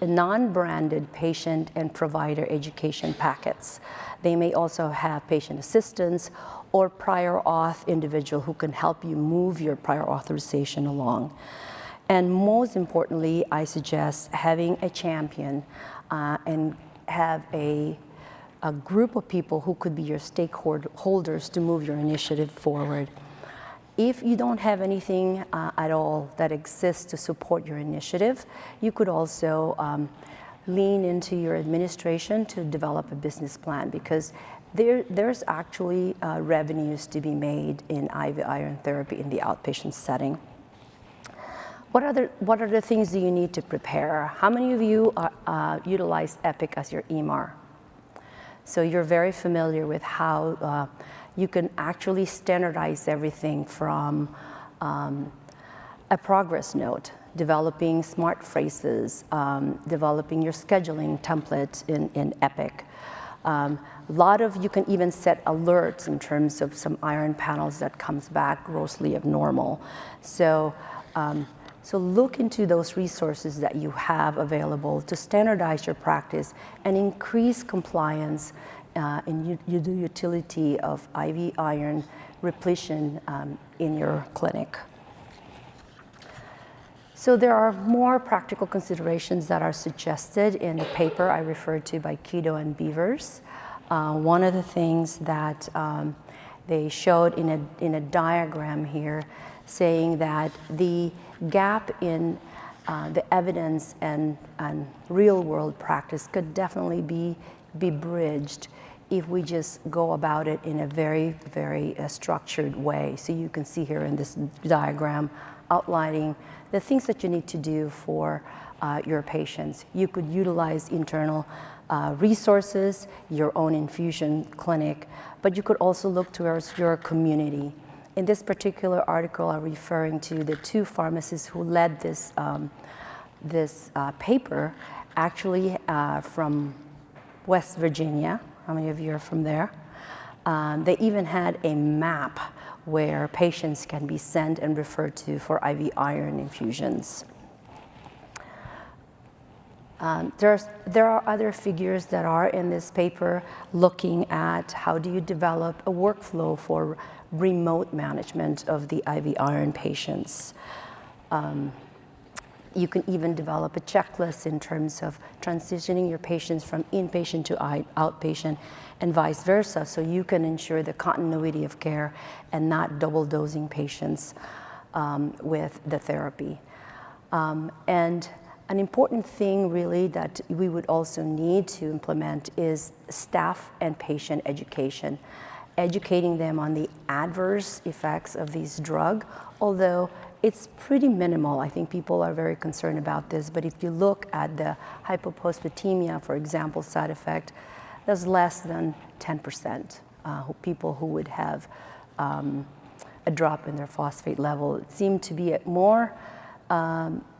non-branded patient and provider education packets. They may also have patient assistance or prior auth individual who can help you move your prior authorization along. And most importantly, I suggest having a champion and have a group of people who could be your stakeholders to move your initiative forward. If you don't have anything at all that exists to support your initiative, you could also lean into your administration to develop a business plan, because there's actually revenues to be made in IV iron therapy in the outpatient setting. What are the things that you need to prepare? How many of you utilize Epic as your EMR? So you're very familiar with how you can actually standardize everything from a progress note, developing smart phrases, developing your scheduling template in Epic. You can even set alerts in terms of some iron panels that comes back grossly abnormal. So look into those resources that you have available to standardize your practice and increase compliance in the utility of IV iron repletion in your clinic. So there are more practical considerations that are suggested in the paper I referred to by Keto and Beavers. One of the things that they showed in a diagram here, saying that the gap in the evidence and real-world practice could definitely be bridged if we just go about it in a very, very structured way. So you can see here in this diagram outlining the things that you need to do for your patients. You could utilize internal resources, your own infusion clinic, but you could also look towards your community. In this particular article, I'm referring to the two pharmacists who led this, paper, actually from West Virginia. How many of you are from there? They even had a map where patients can be sent and referred to for IV iron infusions. There are other figures that are in this paper looking at how do you develop a workflow for remote management of the IV iron patients. You can even develop a checklist in terms of transitioning your patients from inpatient to outpatient and vice versa, so you can ensure the continuity of care and not double dosing patients with the therapy. And an important thing really that we would also need to implement is staff and patient education, educating them on the adverse effects of these drugs, although it's pretty minimal. I think people are very concerned about this, but if you look at the hypophosphatemia, for example, side effect, there's less than 10% people who would have a drop in their phosphate level. It seemed to be more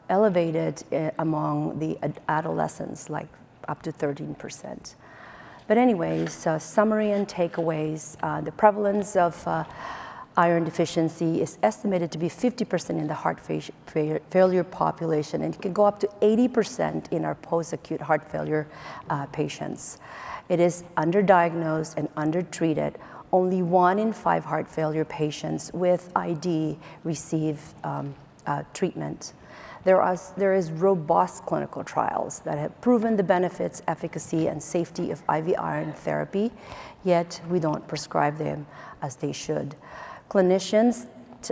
elevated among the adolescents, like up to 13%. But anyways, summary and takeaways, the prevalence of iron deficiency is estimated to be 50% in the heart failure population, and it can go up to 80% in our post-acute heart failure patients. It is underdiagnosed and undertreated. Only 1 in 5 heart failure patients with ID receive treatment. There is robust clinical trials that have proven the benefits, efficacy, and safety of IV iron therapy, yet we don't prescribe them as they should. Clinicians,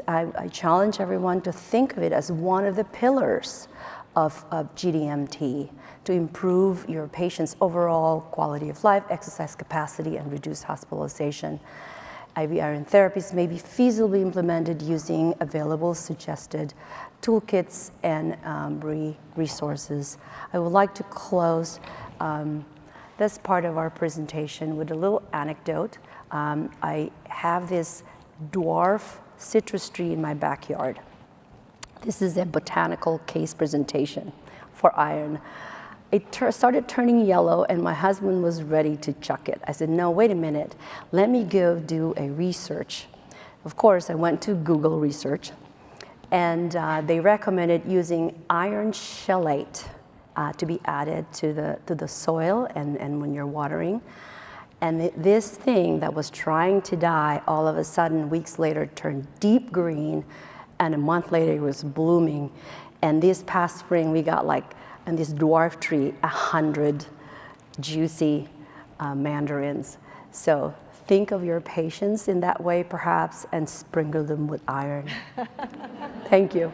I challenge everyone to think of it as one of the pillars of GDMT to improve your patient's overall quality of life, exercise capacity, and reduce hospitalization. IV iron therapies may be feasibly implemented using available suggested toolkits and resources. I would like to close this part of our presentation with a little anecdote. I have this dwarf citrus tree in my backyard. This is a botanical case presentation for iron. It started turning yellow and my husband was ready to chuck it. I said, no, wait a minute, let me go do a research. Of course, I went to Google research and they recommended using iron chelate to be added to the soil and when you're watering. And this thing that was trying to die, all of a sudden, weeks later, turned deep green, and a month later, it was blooming. And this past spring, we got in this dwarf tree, 100 juicy mandarins. So think of your patients in that way, perhaps, and sprinkle them with iron. Thank you.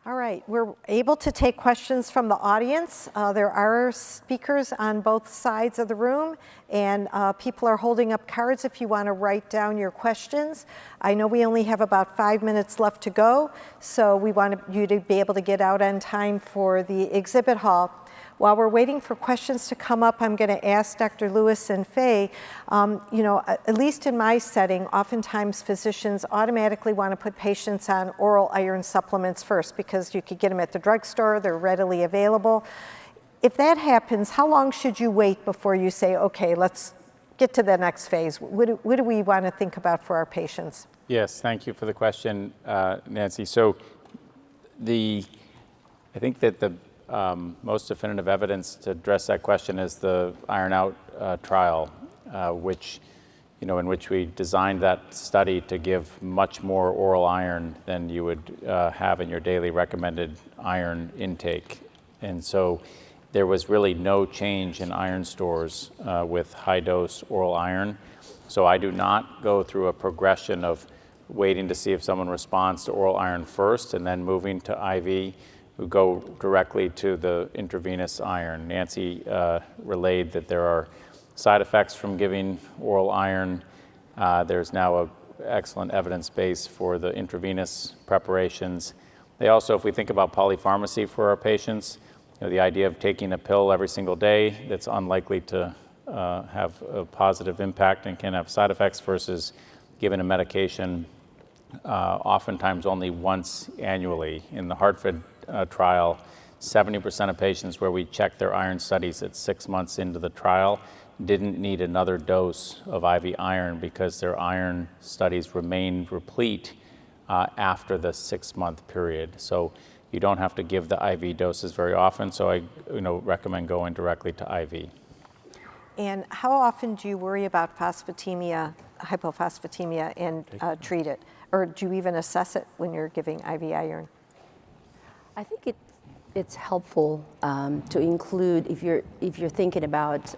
All right, we're able to take questions from the audience. There are speakers on both sides of the room, and people are holding up cards if you want to write down your questions. I know we only have about 5 minutes left to go, so we want you to be able to get out on time for the exhibit hall. While we're waiting for questions to come up, I'm going to ask Dr. Lewis and Faye, at least in my setting, oftentimes physicians automatically want to put patients on oral iron supplements first because you could get them at the drugstore, they're readily available. If that happens, how long should you wait before you say, okay, let's get to the next phase? What do we want to think about for our patients? Yes, thank you for the question, Nancy. So I think that the most definitive evidence to address that question is the Iron Out trial, in which we designed that study to give much more oral iron than you would have in your daily recommended iron intake. And so there was really no change in iron stores with high-dose oral iron. So I do not go through a progression of waiting to see if someone responds to oral iron first and then moving to IV. We go directly to the intravenous iron. Nancy relayed that there are side effects from giving oral iron. There's now excellent evidence base for the intravenous preparations. They also, if we think about polypharmacy for our patients, the idea of taking a pill every single day that's unlikely to have a positive impact and can have side effects versus giving a medication oftentimes only once annually. In the Hartford trial, 70% of patients where we checked their iron studies at 6 months into the trial didn't need another dose of IV iron because their iron studies remained replete after the 6-month period. So you don't have to give the IV doses very often, so I recommend going directly to IV. And how often do you worry about phosphatemia, hypophosphatemia, and treat it? Or do you even assess it when you're giving IV iron? I think it's helpful to include, if you're thinking about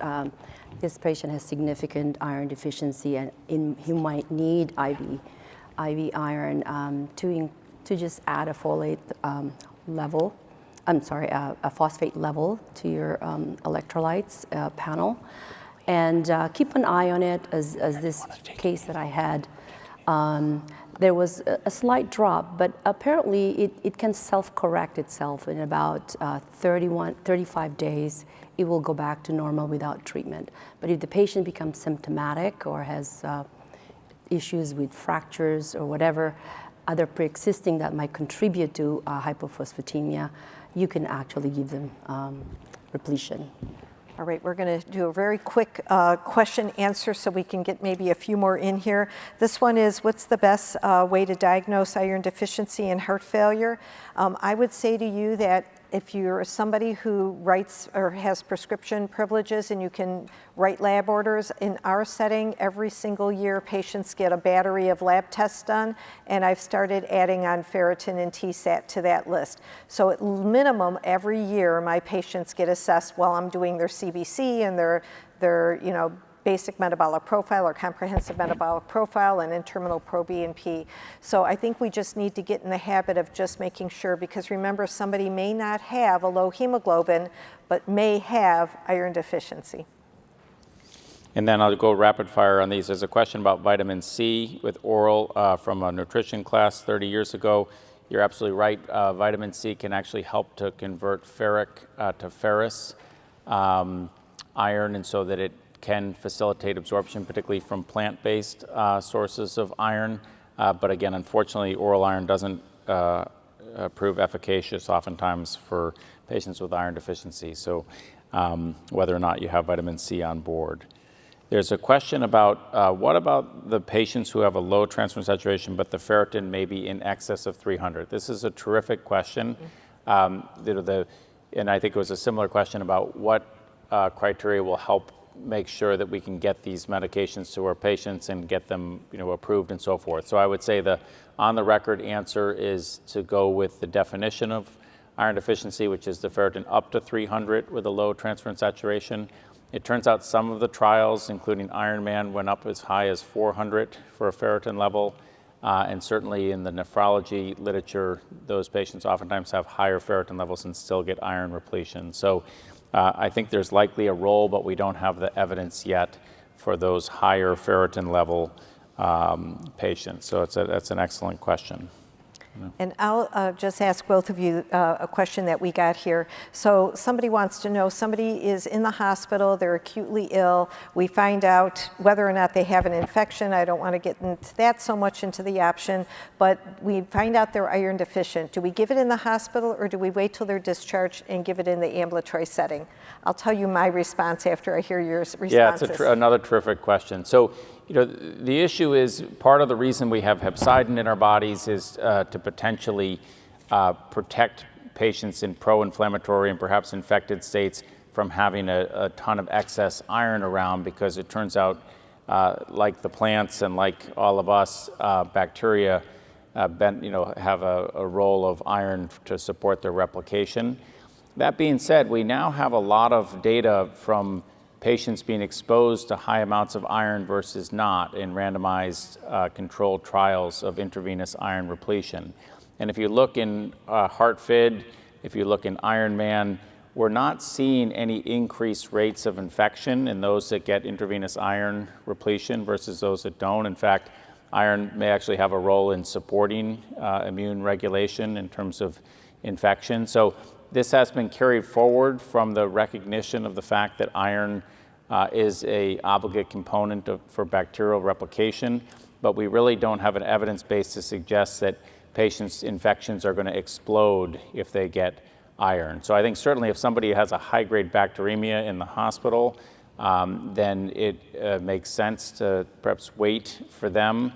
this patient has significant iron deficiency and he might need IV iron, to just add a folate level, a phosphate level to your electrolytes panel, and keep an eye on it. As this case that I had, there was a slight drop, but apparently it can self-correct itself in about 35 days. It will go back to normal without treatment. But if the patient becomes symptomatic or has issues with fractures or whatever, other pre-existing that might contribute to hypophosphatemia, you can actually give them repletion. All right, we're going to do a very quick question answer so we can get maybe a few more in here. This one is, what's the best way to diagnose iron deficiency and heart failure? I would say to you that if you're somebody who writes or has prescription privileges and you can write lab orders, in our setting, every single year patients get a battery of lab tests done, and I've started adding on ferritin and TSAT to that list. So at minimum, every year my patients get assessed while I'm doing their CBC and their basic metabolic profile or comprehensive metabolic profile and N-terminal pro-BNP. So I think we just need to get in the habit of just making sure, because remember, somebody may not have a low hemoglobin, but may have iron deficiency. And then I'll go rapid fire on these. There's a question about vitamin C with oral from a nutrition class 30 years ago. You're absolutely right. Vitamin C can actually help to convert ferric to ferrous iron, and so that it can facilitate absorption, particularly from plant-based sources of iron. But again, unfortunately, oral iron doesn't prove efficacious oftentimes for patients with iron deficiency, so whether or not you have vitamin C on board. There's a question about what about the patients who have a low transferrin saturation, but the ferritin may be in excess of 300? This is a terrific question. And I think it was a similar question about what criteria will help make sure that we can get these medications to our patients and get them approved and so forth. So I would say the on-the-record answer is to go with the definition of iron deficiency, which is the ferritin up to 300 with a low transferrin saturation. It turns out some of the trials, including Ironman, went up as high as 400 for a ferritin level. And certainly in the nephrology literature, those patients oftentimes have higher ferritin levels and still get iron repletion. So I think there's likely a role, but we don't have the evidence yet for those higher ferritin level patients. So that's an excellent question. And I'll just ask both of you a question that we got here. So somebody wants to know, somebody is in the hospital, they're acutely ill. We find out whether or not they have an infection. I don't want to get into that so much into the option, but we find out they're iron deficient. Do we give it in the hospital, or do we wait till they're discharged and give it in the ambulatory setting? I'll tell you my response after I hear your responses. Yeah, it's another terrific question. So, the issue is, part of the reason we have hepcidin in our bodies is to potentially protect patients in pro-inflammatory and perhaps infected states from having a ton of excess iron around, because it turns out, like the plants and like all of us, bacteria have a role of iron to support their replication. That being said, we now have a lot of data from patients being exposed to high amounts of iron versus not in randomized controlled trials of intravenous iron repletion. And if you look in HeartFid, if you look in Ironman, we're not seeing any increased rates of infection in those that get intravenous iron repletion versus those that don't. In fact, Iron may actually have a role in supporting immune regulation in terms of infection. So this has been carried forward from the recognition of the fact that iron is a obligate component for bacterial replication, but we really don't have an evidence base to suggest that patients' infections are going to explode if they get iron. So I think certainly if somebody has a high-grade bacteremia in the hospital, then it makes sense to perhaps wait for them.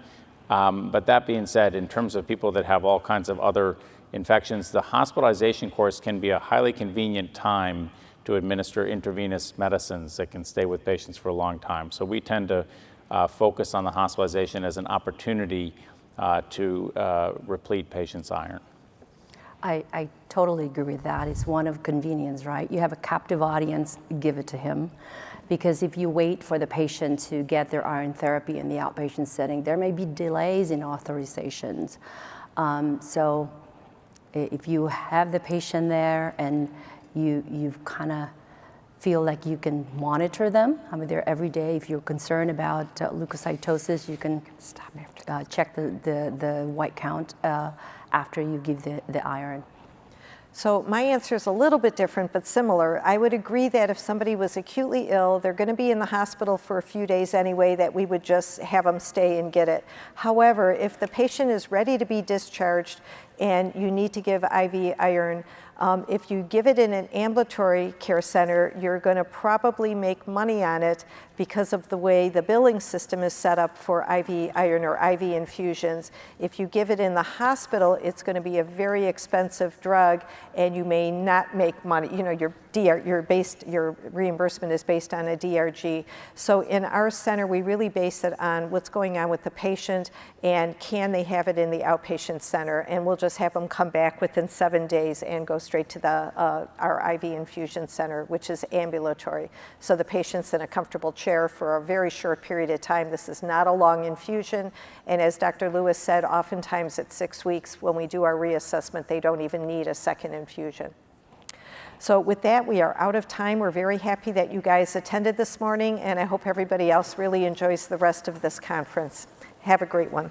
But that being said, in terms of people that have all kinds of other infections, the hospitalization course can be a highly convenient time to administer intravenous medicines that can stay with patients for a long time. So we tend to focus on the hospitalization as an opportunity to replete patients' iron. I totally agree with that. It's one of convenience, right? You have a captive audience, give it to him. Because if you wait for the patient to get their iron therapy in the outpatient setting, there may be delays in authorizations. So if you have the patient there and you kind of feel like you can monitor them, I mean, they're every day. If you're concerned about leukocytosis, you can check the white count after you give the iron. So my answer is a little bit different, but similar. I would agree that if somebody was acutely ill, they're going to be in the hospital for a few days anyway, that we would just have them stay and get it. However, if the patient is ready to be discharged and you need to give IV iron, if you give it in an ambulatory care center, you're going to probably make money on it because of the way the billing system is set up for IV iron or IV infusions. If you give it in the hospital, it's going to be a very expensive drug and you may not make money. You know, your reimbursement is based on a DRG. So in our center, we really base it on what's going on with the patient and can they have it in the outpatient center, and we'll just have them come back within 7 days and go straight to our IV infusion center, which is ambulatory. So the patient's in a comfortable chair for a very short period of time. This is not a long infusion, and as Dr. Lewis said, oftentimes at 6 weeks when we do our reassessment, they don't even need a second infusion. So with that, we are out of time. We're very happy that you guys attended this morning, and I hope everybody else really enjoys the rest of this conference. Have a great one.